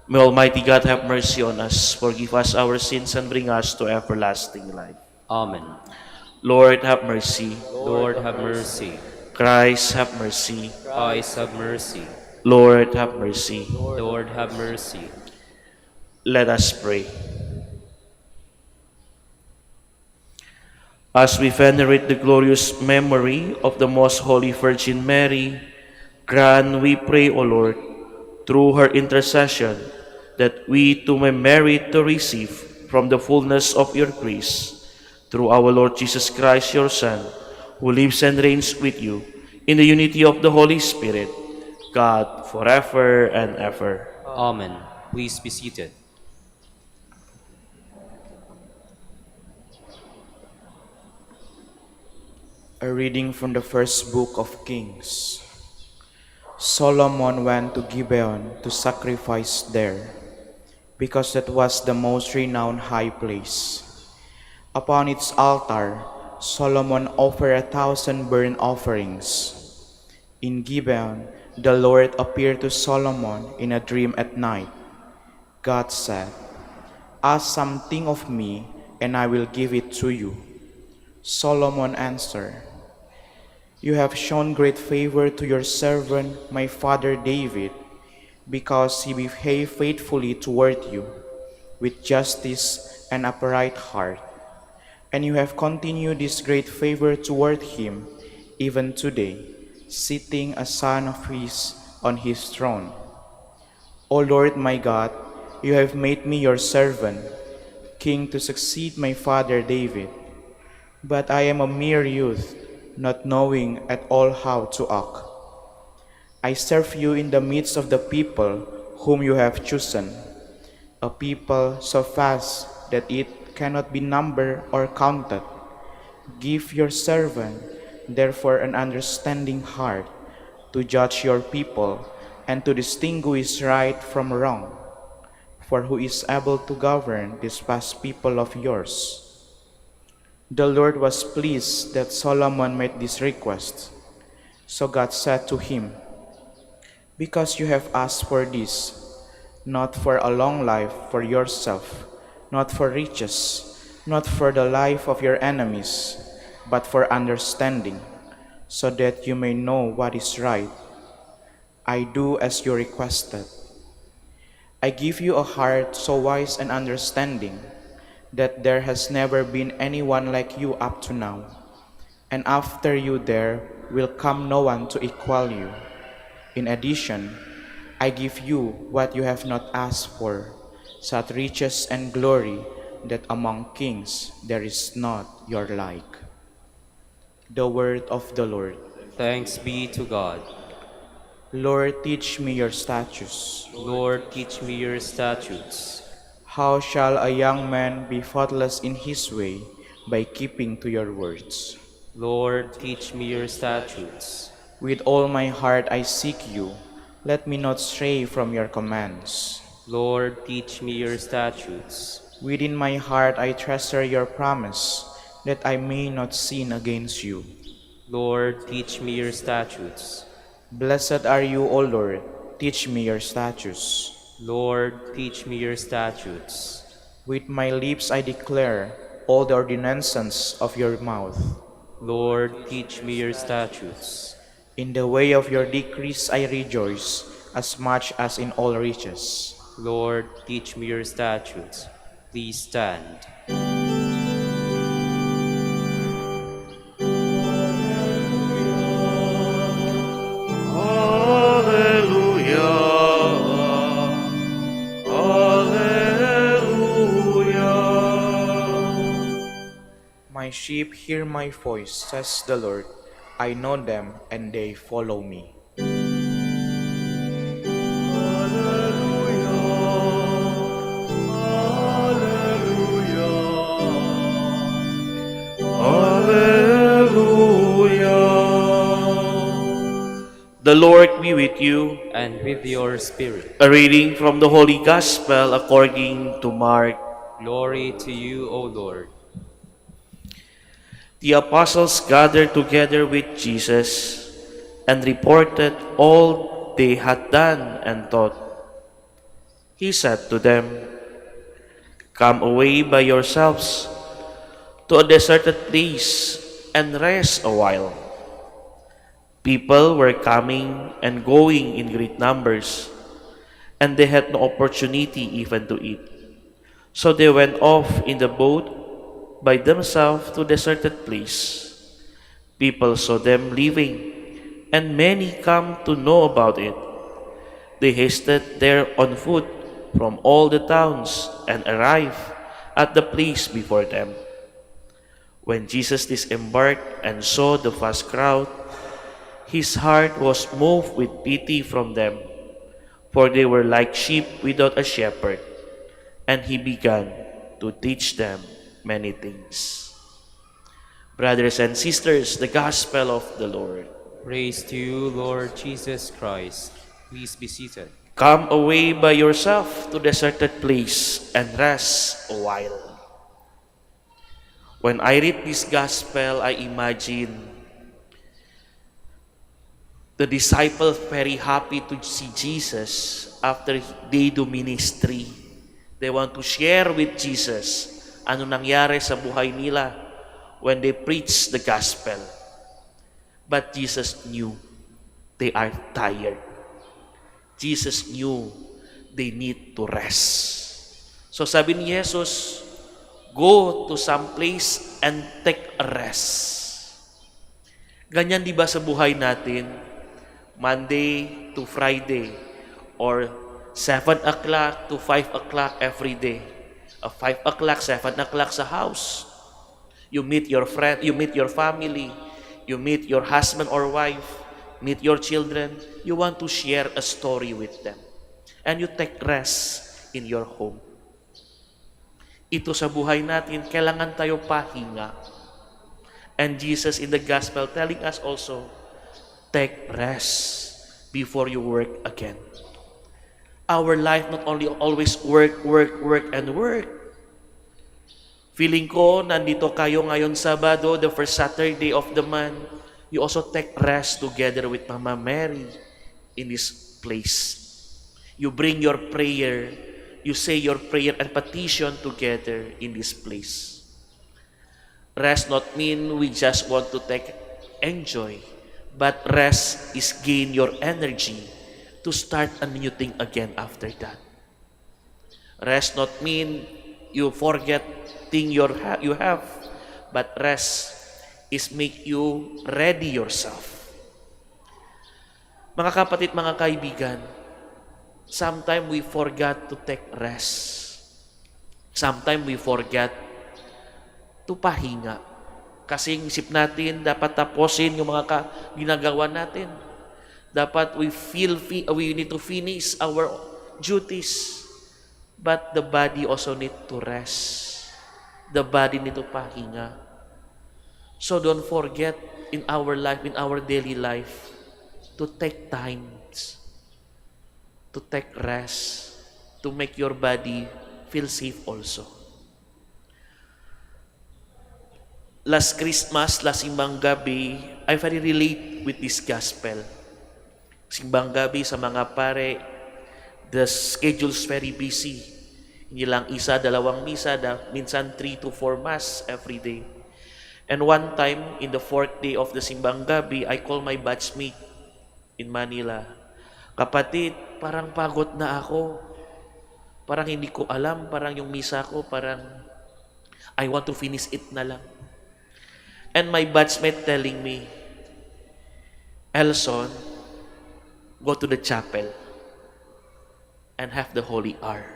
May Almighty God have mercy on us, forgive us our sins, and bring us to everlasting life. Amen. Lord, have mercy. Lord, have mercy. Christ, have mercy. Christ, have mercy. Lord, have mercy. Lord, have mercy. Let us pray. As we venerate the glorious memory of the Most Holy Virgin Mary, grant, we pray, O Lord, through her intercession, that we too may merit to receive from the fullness of your grace, through our Lord Jesus Christ, your Son, who lives and reigns with you in the unity of the Holy Spirit, God, forever and ever. Amen. Please be seated. A reading from the first book of Kings. Solomon went to Gibeon to sacrifice there, because that was the most renowned high place. Upon its altar, Solomon offered 1,000 burnt offerings. In Gibeon, the Lord appeared to Solomon in a dream at night. God said, Ask something of me, and I will give it to you. Solomon answered, You have shown great favor to your servant, my father David, because he behaved faithfully toward you, with justice and upright heart. And you have continued this great favor toward him, even today, sitting a son of his on his throne. O Lord my God, you have made me your servant, king to succeed my father David. But I am a mere youth, not knowing at all how to act. I serve you in the midst of the people whom you have chosen, a people so vast that it cannot be numbered or counted. Give your servant, therefore, an understanding heart to judge your people and to distinguish right from wrong. For who is able to govern this vast people of yours? The Lord was pleased that Solomon made this request. So God said to him, Because you have asked for this, not for a long life for yourself, not for riches, not for the life of your enemies, but for understanding, so that you may know what is right, I do as you requested. I give you a heart so wise and understanding that there has never been anyone like you up to now, and after you there will come no one to equal you. In addition, I give you what you have not asked for, such riches and glory that among kings there is not your like. The word of the Lord. Thanks be to God. Lord, teach me your statutes. Lord, teach me your statutes. How shall a young man be faultless in his way? By keeping to your words. Lord, teach me your statutes. With all my heart I seek you. Let me not stray from your commands. Lord, teach me your statutes. Within my heart I treasure your promise, that I may not sin against you. Lord, teach me your statutes. Blessed are you, O Lord. Teach me your statutes. Lord, teach me your statutes. With my lips I declare all the ordinances of your mouth. Lord, teach me your statutes. In the way of your decrees I rejoice, as much as in all riches. Lord, teach me your statutes. Please stand. My sheep hear my voice, says the Lord. I know them, and they follow me. The Lord be with you. And with your spirit. A reading from the Holy Gospel according to Mark. Glory to you, O Lord. The apostles gathered together with Jesus and reported all they had done and taught. He said to them, Come away by yourselves to a deserted place and rest a while. People were coming and going in great numbers, and they had no opportunity even to eat. So they went off in the boat by themselves to a deserted place. People saw them leaving, and many come to know about it. They hasted there on foot from all the towns and arrived at the place before them. When Jesus disembarked and saw the vast crowd, his heart was moved with pity from them, for they were like sheep without a shepherd, and he began to teach them many things. Brothers and sisters, the Gospel of the Lord. Praise to you, Lord Jesus Christ. Please be seated. Come away by yourself to a deserted place and rest a while. When I read this Gospel, I imagine the disciples very happy to see Jesus after they do ministry They want to share with Jesus ano nangyari sa buhay nila when they preach the gospel. But Jesus knew they are tired. Jesus knew they need to rest. So sabi ni Jesus, go to some place and take a rest. Ganyan di ba sa buhay natin? Monday to Friday or 7 o'clock to 5 o'clock every day. 5 o'clock, 7 o'clock sa house. You meet your friend, you meet your family, you meet your husband or wife, meet your children. You want to share a story with them. And you take rest in your home. Ito sa buhay natin, kailangan tayo pahinga. And Jesus in the gospel telling us also, take rest before you work again. Our life not only always work, and work. Feeling ko, nandito kayo ngayon Sabado, the first Saturday of the month, you also take rest together with Mama Mary in this place. You bring your prayer, you say your prayer and petition together in this place. Rest not mean we just want to enjoy, but rest is gain your energy to start a new thing again after that. Rest not mean you forget thing you have, but rest is make you ready yourself. Mga kapatid, mga kaibigan, sometimes we forgot to take rest. Sometimes we forget to pahinga. Kasi isip natin, dapat tapusin yung mga ginagawa natin. Dapat we need to finish our duties. But the body also need to rest. The body need to pahinga. So don't forget in our life, in our daily life, to take times, to take rest, to make your body feel safe also. Last Christmas, last simbang gabi, I very relate with this gospel. Simbang gabi sa mga pare, the schedule's very busy. Hindi lang isa, dalawang misa, minsan 3 to 4 mass every day. And one time, in the 4th day of the simbang gabi, I call my batchmate in Manila. Kapatid, parang pagod na ako. Parang hindi ko alam, parang yung misa ko, parang I want to finish it na lang. And my batchmate telling me, Elson, go to the chapel and have the holy hour.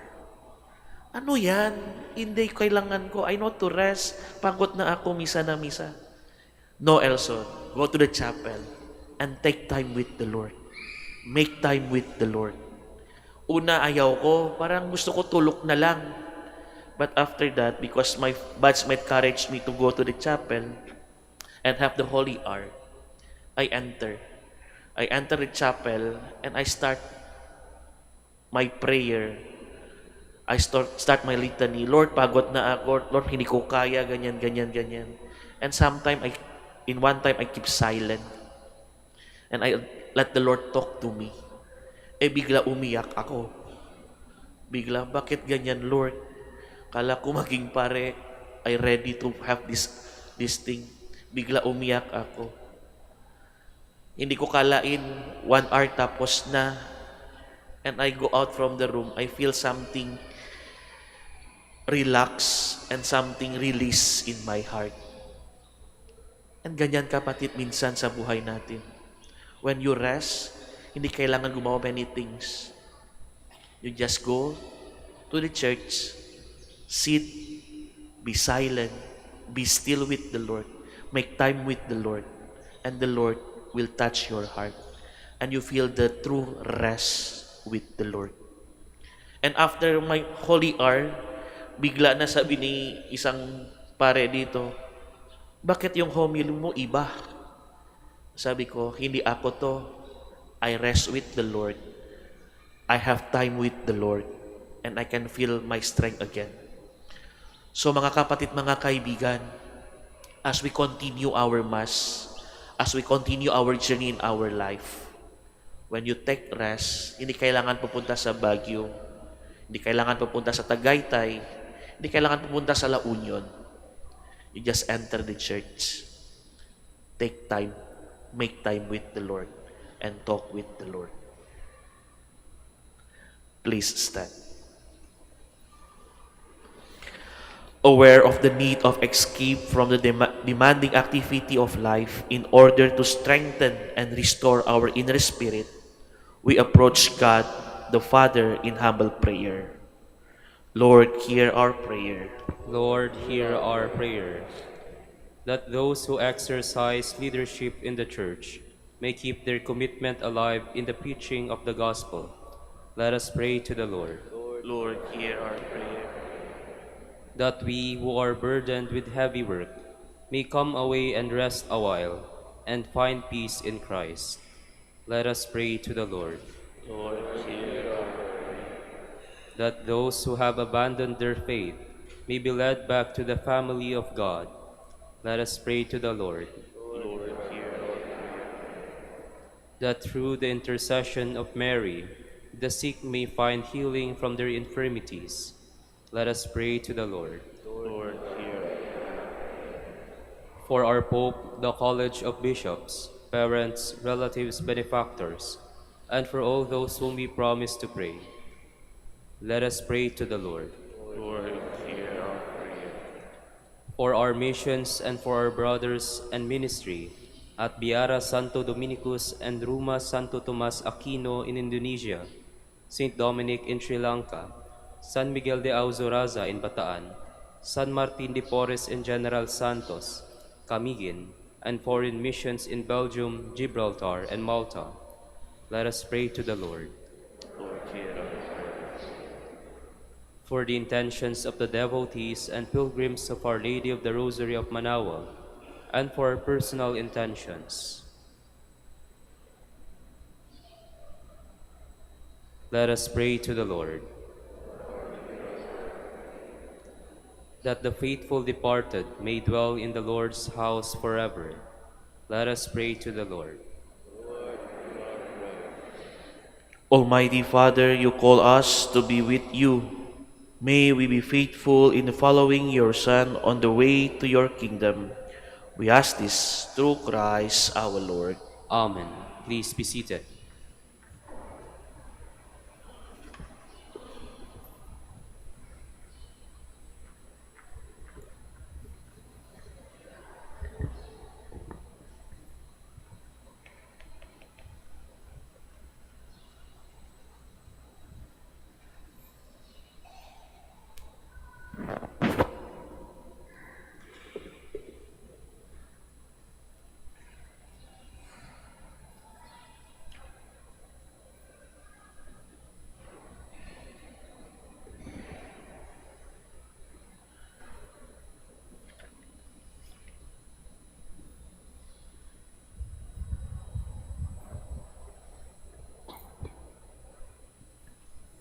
Ano yan? Hindi kailangan ko. I know to rest. Pagod na ako, misa na misa. No, Elson, go to the chapel and take time with the Lord. Make time with the Lord. Una, ayaw ko. Parang gusto ko tulog na lang. But after that, because my batchmate encouraged me to go to the chapel and have the holy hour, I enter the chapel and I start my prayer. I start my litany. Lord, pagod na ako. Lord, hindi ko kaya, ganyan. And in one time, I keep silent. And I let the Lord talk to me. Bigla umiyak ako. Bigla, bakit ganyan, Lord? Kala ko maging pare, I ready to have this thing. Bigla umiyak ako. Hindi ko kalain, 1 hour tapos na. And I go out from the room. I feel something relax and something release in my heart. And ganyan kapatid minsan sa buhay natin. When you rest, hindi kailangan gumawa many things. You just go to the church, sit, be silent, be still with the Lord, make time with the Lord, and the Lord will touch your heart. And you feel the true rest with the Lord. And after my holy hour, bigla na sabi ni isang pare dito, bakit yung homily mo iba? Sabi ko, hindi ako to. I rest with the Lord. I have time with the Lord. And I can feel my strength again. So mga kapatid, mga kaibigan, as we continue our Mass, as we continue our journey in our life, when you take rest, hindi kailangan pupunta sa Baguio. Hindi kailangan pupunta sa Tagaytay. Hindi kailangan pupunta sa La Union. You just enter the church. Take time. Make time with the Lord. And talk with the Lord. Please stand. Aware of the need of escape from the demanding activity of life in order to strengthen and restore our inner spirit, we approach God the Father in humble prayer. Lord, hear our prayer. Lord, hear our prayer. That those who exercise leadership in the Church may keep their commitment alive in the preaching of the gospel. Let us pray to the Lord. Lord, hear our prayer. That we who are burdened with heavy work may come away and rest a while and find peace in Christ. Let us pray to the Lord. Lord, hear our That those who have abandoned their faith may be led back to the family of God. Let us pray to the Lord. Lord, hear our That through the intercession of Mary, the sick may find healing from their infirmities. Let us pray to the Lord. Lord, hear our For our Pope, the College of Bishops, parents, relatives, benefactors, and for all those whom we promise to pray, let us pray to the Lord. Lord, hear our prayer. For our missions and for our brothers and ministry at Biara Santo Dominicus and Ruma Santo Tomas Aquino in Indonesia, St. Dominic in Sri Lanka, San Miguel de Auzuraza in Bataan, San Martin de Porres in General Santos, Camiguin, and foreign missions in Belgium, Gibraltar, and Malta. Let us pray to the Lord. Lord, hear our prayer. For the intentions of the devotees and pilgrims of Our Lady of the Rosary of Manaoag, and for our personal intentions. Let us pray to the Lord. That the faithful departed may dwell in the Lord's house forever. Let us pray to the Lord. Almighty Father, you call us to be with you. May we be faithful in following your Son on the way to your kingdom. We ask this through Christ our Lord. Amen. Please be seated.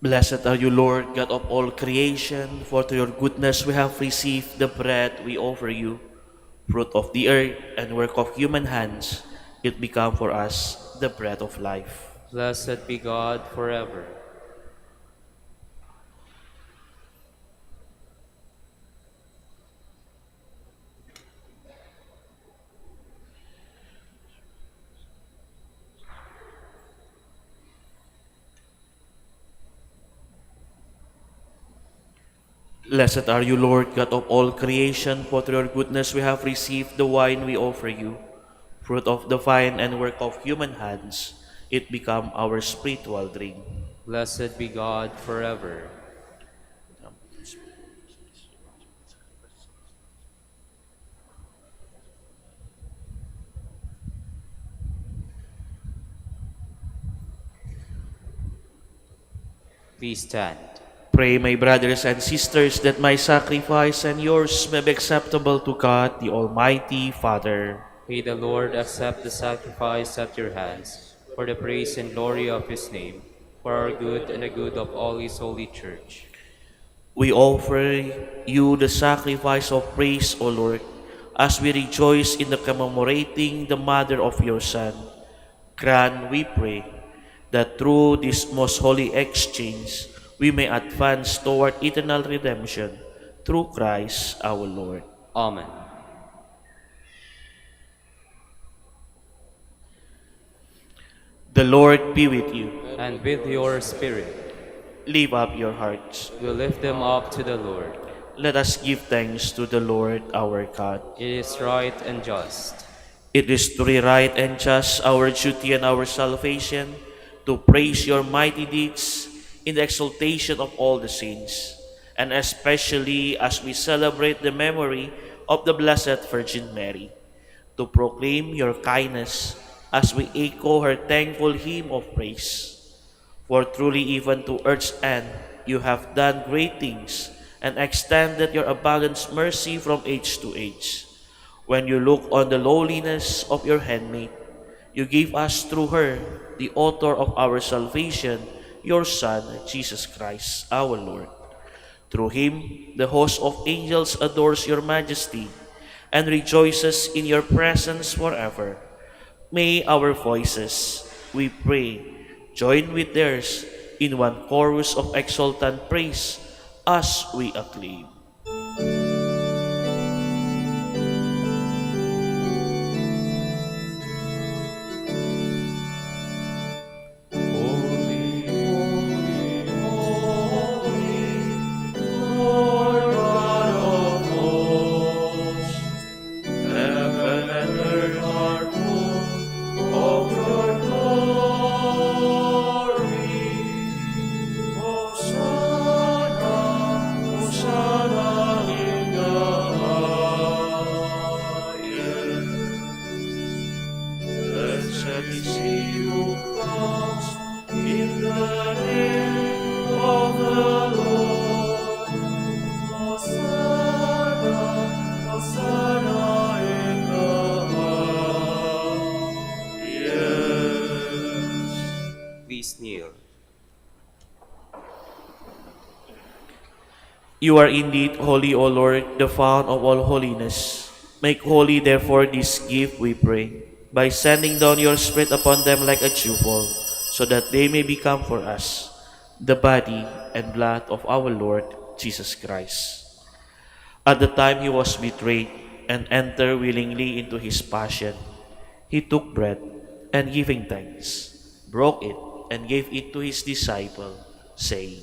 Blessed are you, Lord, God of all creation, for to your goodness we have received the bread we offer you, fruit of the earth and work of human hands. It become for us the bread of life. Blessed be God forever. Blessed are you, Lord, God of all creation, for through your goodness we have received the wine we offer you, fruit of the vine and work of human hands. It become our spiritual drink. Blessed be God forever. Please stand. Pray, my brothers and sisters, that my sacrifice and yours may be acceptable to God, the Almighty Father. May the Lord accept the sacrifice at your hands, for the praise and glory of his name, for our good and the good of all his holy church. We offer you the sacrifice of praise, O Lord, as we rejoice in the commemorating the mother of your Son. Grant, we pray, that through this most holy exchange, we may advance toward eternal redemption through Christ our Lord. Amen. The Lord be with you. And with your spirit, Lift up your hearts. we lift them up to the Lord. Let us give thanks to the Lord our God. It is right and just. It is truly right and just, our duty and our salvation, to praise your mighty deeds in the exaltation of all the saints, and especially as we celebrate the memory of the Blessed Virgin Mary, to proclaim your kindness as we echo her thankful hymn of praise. For truly even to earth's end you have done great things and extended your abundant mercy from age to age. When you look on the lowliness of your handmaid, you gave us through her, the author of our salvation, your Son, Jesus Christ, our Lord. Through him, the host of angels adores your majesty and rejoices in your presence forever. May our voices, we pray, join with theirs in one chorus of exultant praise as we acclaim. Please kneel. You are indeed holy, O Lord, the fount of all holiness. Make holy, therefore, this gift, we pray, by sending down your Spirit upon them like a dewfall, so that they may become for us the body and blood of our Lord Jesus Christ. At the time he was betrayed and entered willingly into his passion, he took bread and giving thanks, broke it and gave it to his disciple, saying,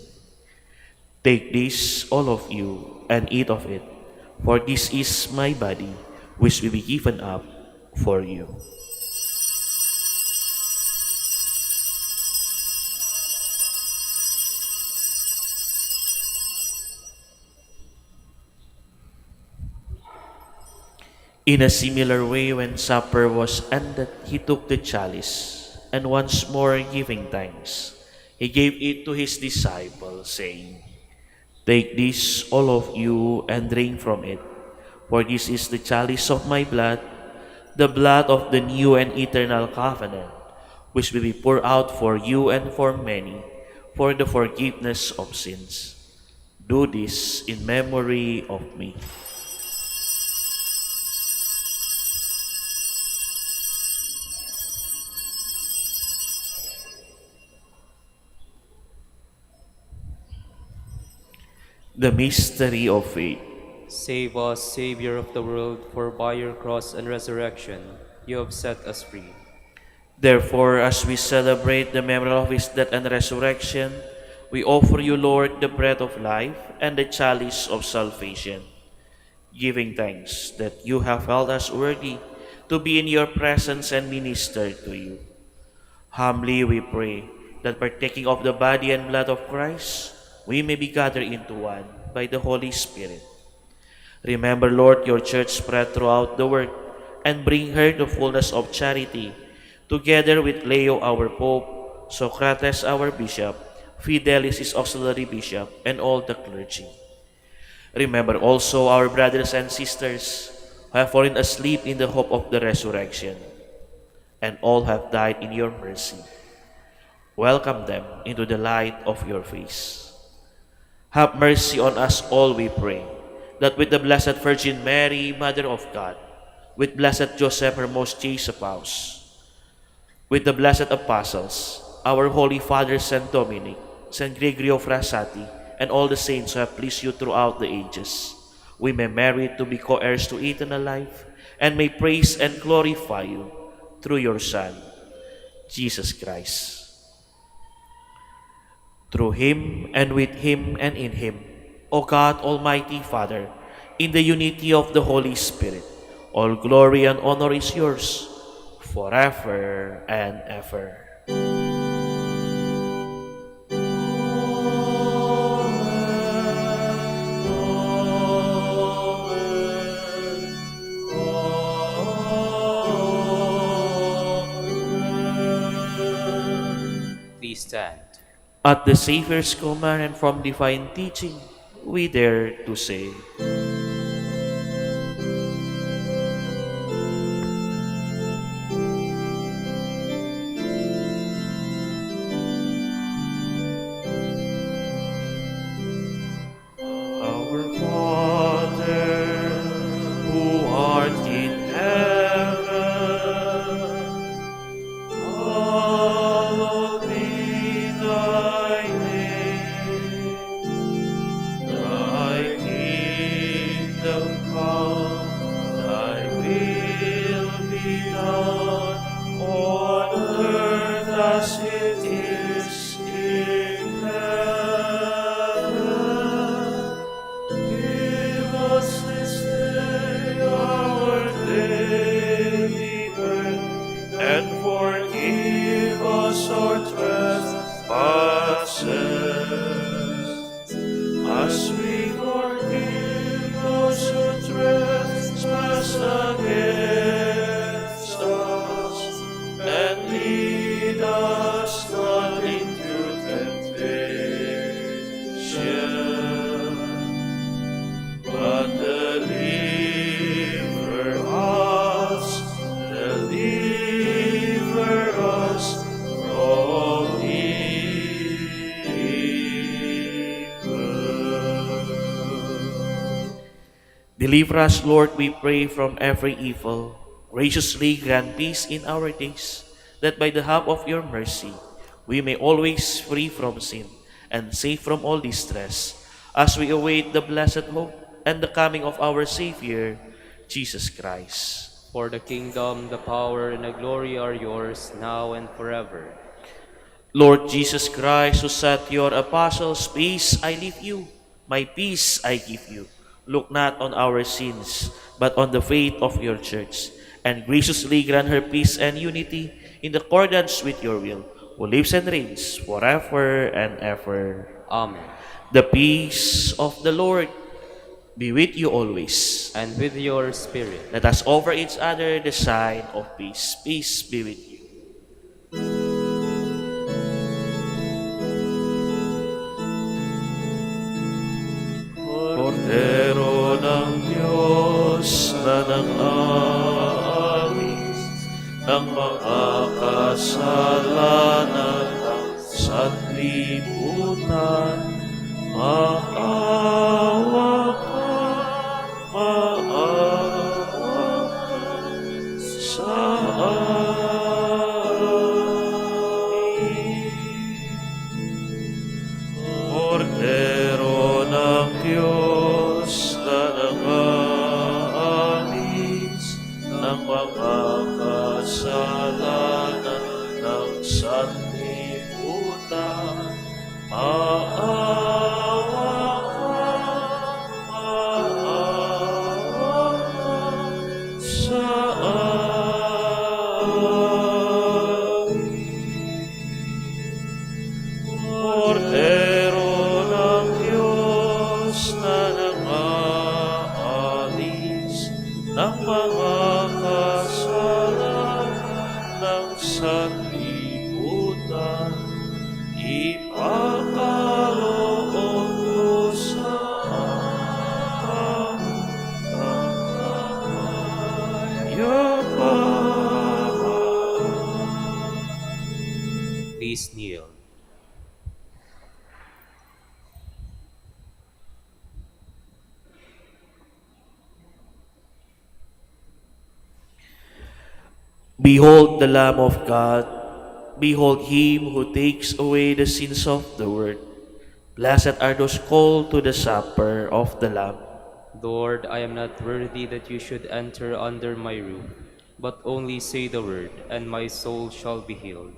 "Take this, all of you, and eat of it, for this is my body, which will be given up for you." In a similar way, when supper was ended, he took the chalice, and once more giving thanks, he gave it to his disciples, saying, "Take this, all of you, and drink from it, for this is the chalice of my blood, the blood of the new and eternal covenant, which will be poured out for you and for many, for the forgiveness of sins. Do this in memory of me." The mystery of faith. Save us, Savior of the world, for by your cross and resurrection you have set us free. Therefore, as we celebrate the memory of his death and resurrection, we offer you, Lord, the bread of life and the chalice of salvation, giving thanks that you have held us worthy to be in your presence and minister to you. Humbly we pray that partaking of the body and blood of Christ, we may be gathered into one by the Holy Spirit. Remember, Lord, your church spread throughout the world, and bring her to fullness of charity, together with Leo our Pope, Socrates our Bishop, Fidelis his auxiliary bishop, and all the clergy. Remember also our brothers and sisters who have fallen asleep in the hope of the resurrection, and all have died in your mercy. Welcome them into the light of your face. Have mercy on us all, we pray, that with the Blessed Virgin Mary, Mother of God, with Blessed Joseph, her most chaste spouse, with the blessed apostles, our holy Father Saint Dominic, Saint Gregory of Rassati, and all the saints who have pleased you throughout the ages, we may merit to be co-heirs to eternal life, and may praise and glorify you through your Son, Jesus Christ. Through him, and with him, and in him, O God, Almighty Father, in the unity of the Holy Spirit, all glory and honor is yours, forever and ever. Please stand. At the Savior's command and from divine teaching, we dare to say, Our Father, who art in heaven, hallowed be thy name. Thy kingdom come, thy will be done, on earth as it is in heaven. Give us this day our daily bread, and forgive us our trespasses, as we forgive those who trespass against us. And lead us not into temptation, but deliver us from evil. Deliver us, Lord, we pray, from every evil. Graciously grant peace in our days, that by the help of your mercy, we may always free from sin and safe from all distress, as we await the blessed hope and the coming of our Savior, Jesus Christ. For the kingdom, the power, and the glory are yours, now and forever. Lord Jesus Christ, who said to your apostles, Peace I leave you, my peace I give you. Look not on our sins, but on the faith of your church, and graciously grant her peace and unity in accordance with your will, who lives and reigns forever and ever. Amen. The peace of the Lord be with you always. And with your spirit. Let us offer each other the sign of peace. Peace be with you. Cordero ng Diyos na nang-aalis ng mga kasalanan ng sanlibutan, maawa ka sa amin. Cordero ng Diyos na nang-aalis ng mga kasalanan ng sanlibutan, maawa sa amin. Cordero ng Diyos na nang-aalis ng mga kasalanan ng sanlibutan, ipagkaloob mo sa amin ang kapayapaan. Please kneel. Behold the Lamb of God. Behold him who takes away the sins of the world. Blessed are those called to the supper of the Lamb. Lord, I am not worthy that you should enter under my roof, but only say the word, and my soul shall be healed.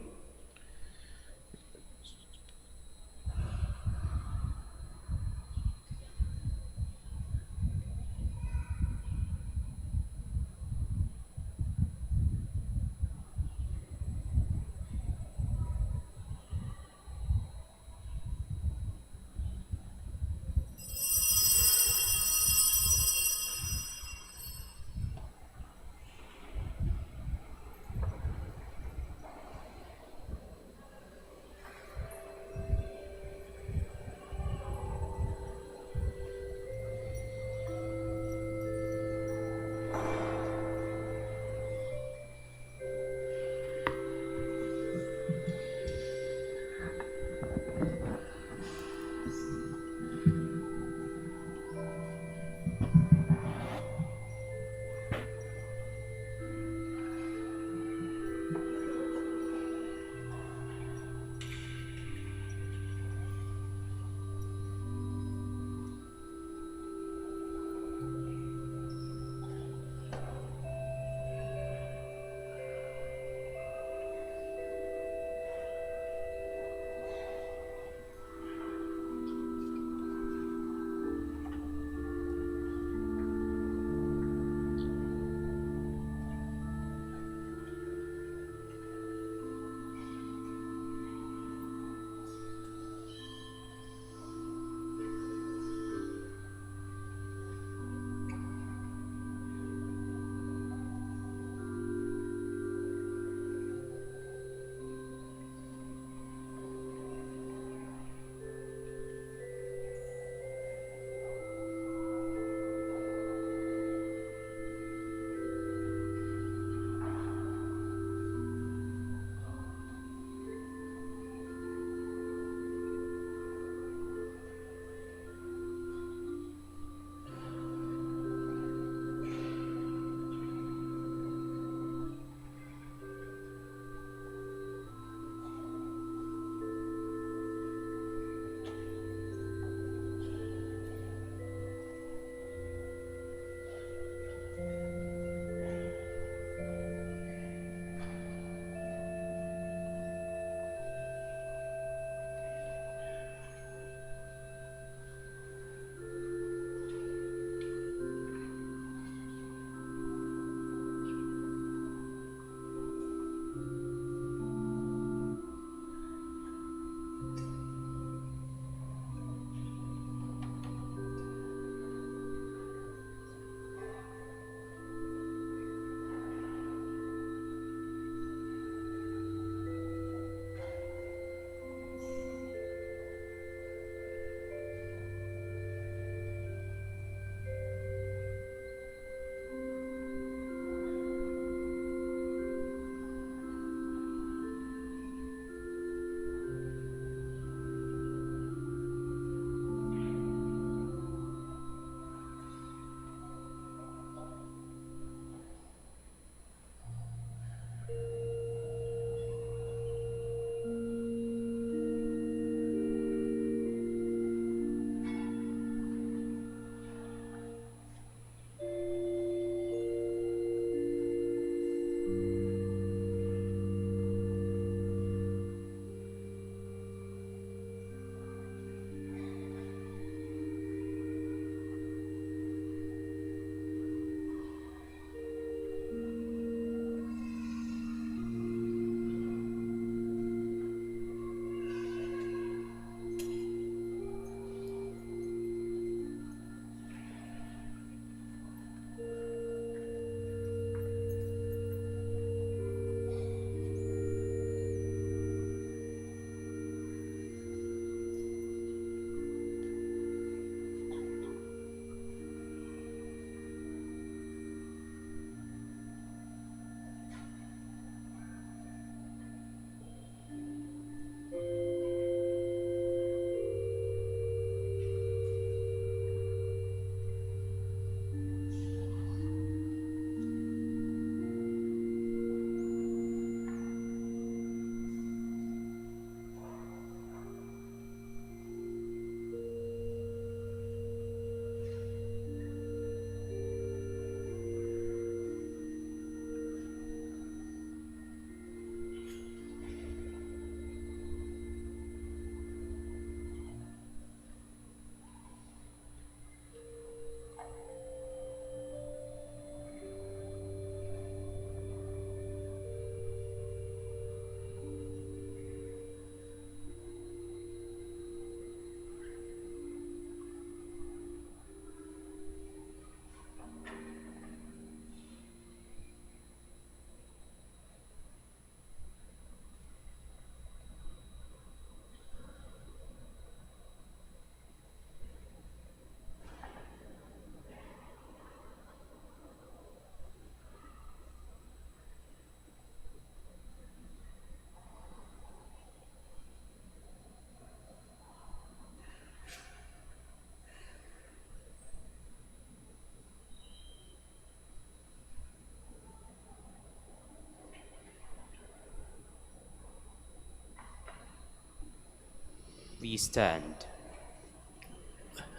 Please stand.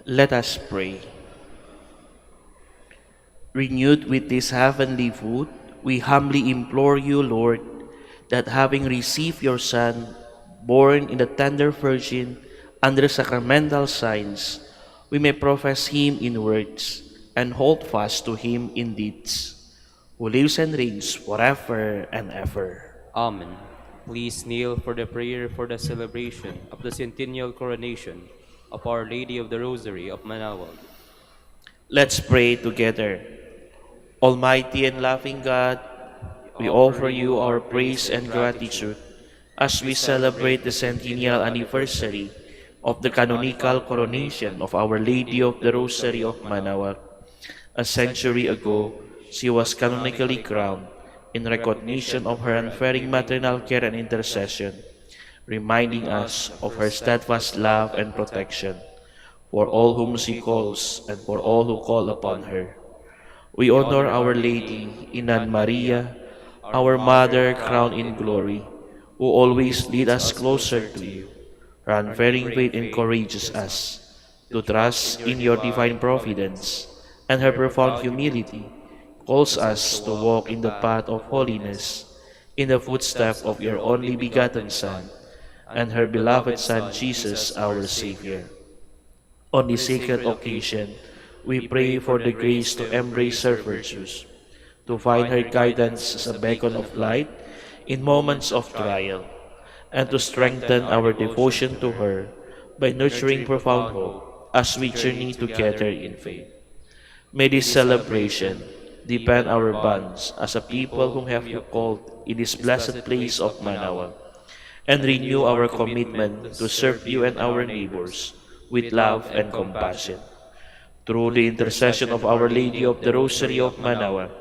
Let us pray. Renewed with this heavenly food, we humbly implore you, Lord, that having received your Son, born in the tender Virgin under sacramental signs, we may profess him in words and hold fast to him in deeds, who lives and reigns forever and ever. Amen. Please kneel for the prayer for the celebration of the centennial coronation of Our Lady of the Rosary of Manaoag. Let's pray together. Almighty and loving God, we offer you our praise and gratitude as we celebrate the centennial anniversary of the canonical coronation of Our Lady of the Rosary of Manaoag. A century ago, she was canonically crowned in recognition of her unfailing maternal care and intercession, reminding us of her steadfast love and protection for all whom she calls and for all who call upon her. We honor Our Lady, Inan Maria, our Mother crowned in glory, who always lead us closer to you. Her unfailing faith encourages us to trust in your divine providence, and her profound humility calls us to walk in the path of holiness, in the footsteps of your only begotten Son, and her beloved Son Jesus, our Savior. On this sacred occasion, we pray for the grace to embrace her virtues, to find her guidance as a beacon of light in moments of trial, and to strengthen our devotion to her by nurturing profound hope as we journey together in faith. May this celebration deepen our bonds as a people whom have you called in this blessed place of Manaoag, and renew our commitment to serve you and our neighbors with love and compassion. Through the intercession of Our Lady of the Rosary of Manaoag,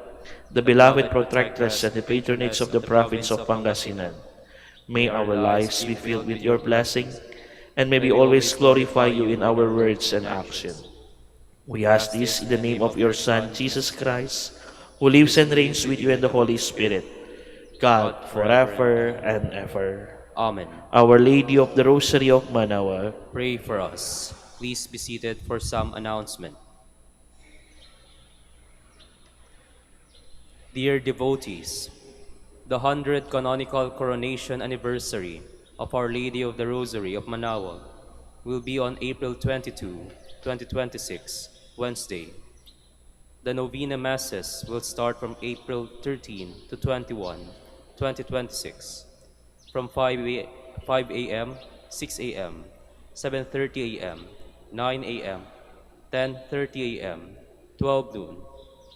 the beloved protectress and the patronage of the province of Pangasinan, may our lives be filled with your blessing, and may we always glorify you in our words and action. We ask this in the name of your Son, Jesus Christ, who lives and reigns with you in the Holy Spirit, God, forever and ever. Amen. Our Lady of the Rosary of Manaoag, Pray for us. Please be seated for some announcement. Dear devotees, the 100th canonical coronation anniversary of Our Lady of the Rosary of Manaoag will be on April 22, 2026, Wednesday. The Novena Masses will start from April 13 to 21, 2026, from 5 a.m., 6 a.m., 7:30 a.m., 9 a.m., 10:30 a.m., 12 noon,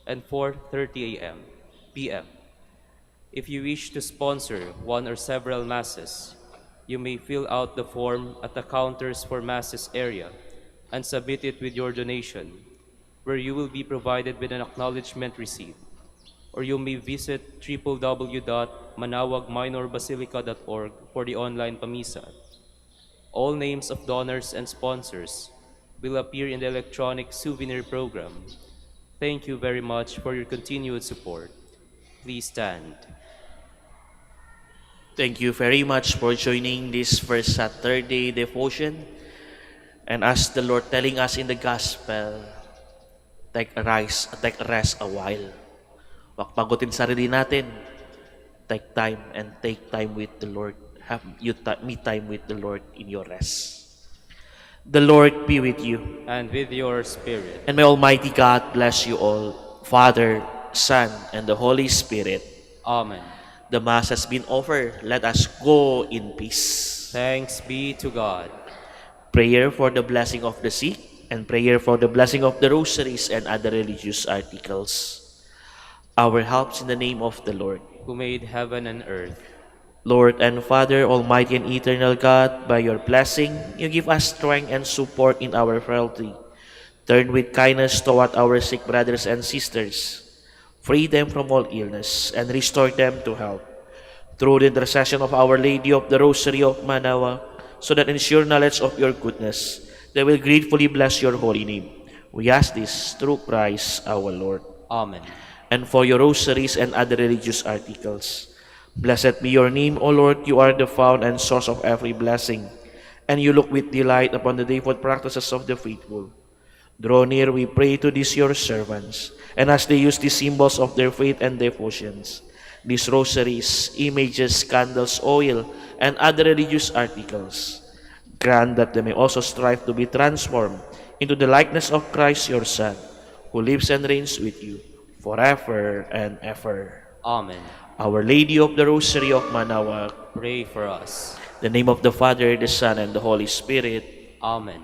and 4:30 a.m. p.m. If you wish to sponsor one or several masses, you may fill out the form at the counters for masses area and submit it with your donation, where you will be provided with an acknowledgement receipt. Or you may visit www.manawagminorbasilica.org for the online pamisa. All names of donors and sponsors will appear in the electronic souvenir program. Thank you very much for your continued support. Please stand. thank you very much for joining this first Saturday devotion. And as the Lord telling us in the Gospel, take a rest a while. Wag pagutin sarili natin. Take time and take time with the Lord. Have you me time with the Lord in your rest. The Lord be with you. And with your spirit. And may Almighty God bless you all, Father, Son, and the Holy Spirit. Amen. The Mass has been over. Let us go in peace. Thanks be to God. Prayer for the blessing of the sick, and prayer for the blessing of the rosaries and other religious articles. Our helps in the name of the Lord. Who made heaven and earth. Lord and Father, Almighty and Eternal God, by your blessing, you give us strength and support in our frailty. Turn with kindness toward our sick brothers and sisters. Free them from all illness and restore them to health. Through the intercession of Our Lady of the Rosary of Manaoag, so that in sure knowledge of your goodness, they will gratefully bless your holy name. We ask this through Christ our Lord. Amen. And for your rosaries and other religious articles. Blessed be your name, O Lord. You are the fount and source of every blessing. and you look with delight upon the devout practices of the faithful. Draw near, we pray, to these your servants, and as they use the symbols of their faith and devotions, these rosaries, images, candles, oil, and other religious articles, grant that they may also strive to be transformed into the likeness of Christ your Son, who lives and reigns with you forever and ever. Amen. Our Lady of the Rosary of Manaoag, Pray for us. in the name of the Father, the Son, and the Holy Spirit. Amen.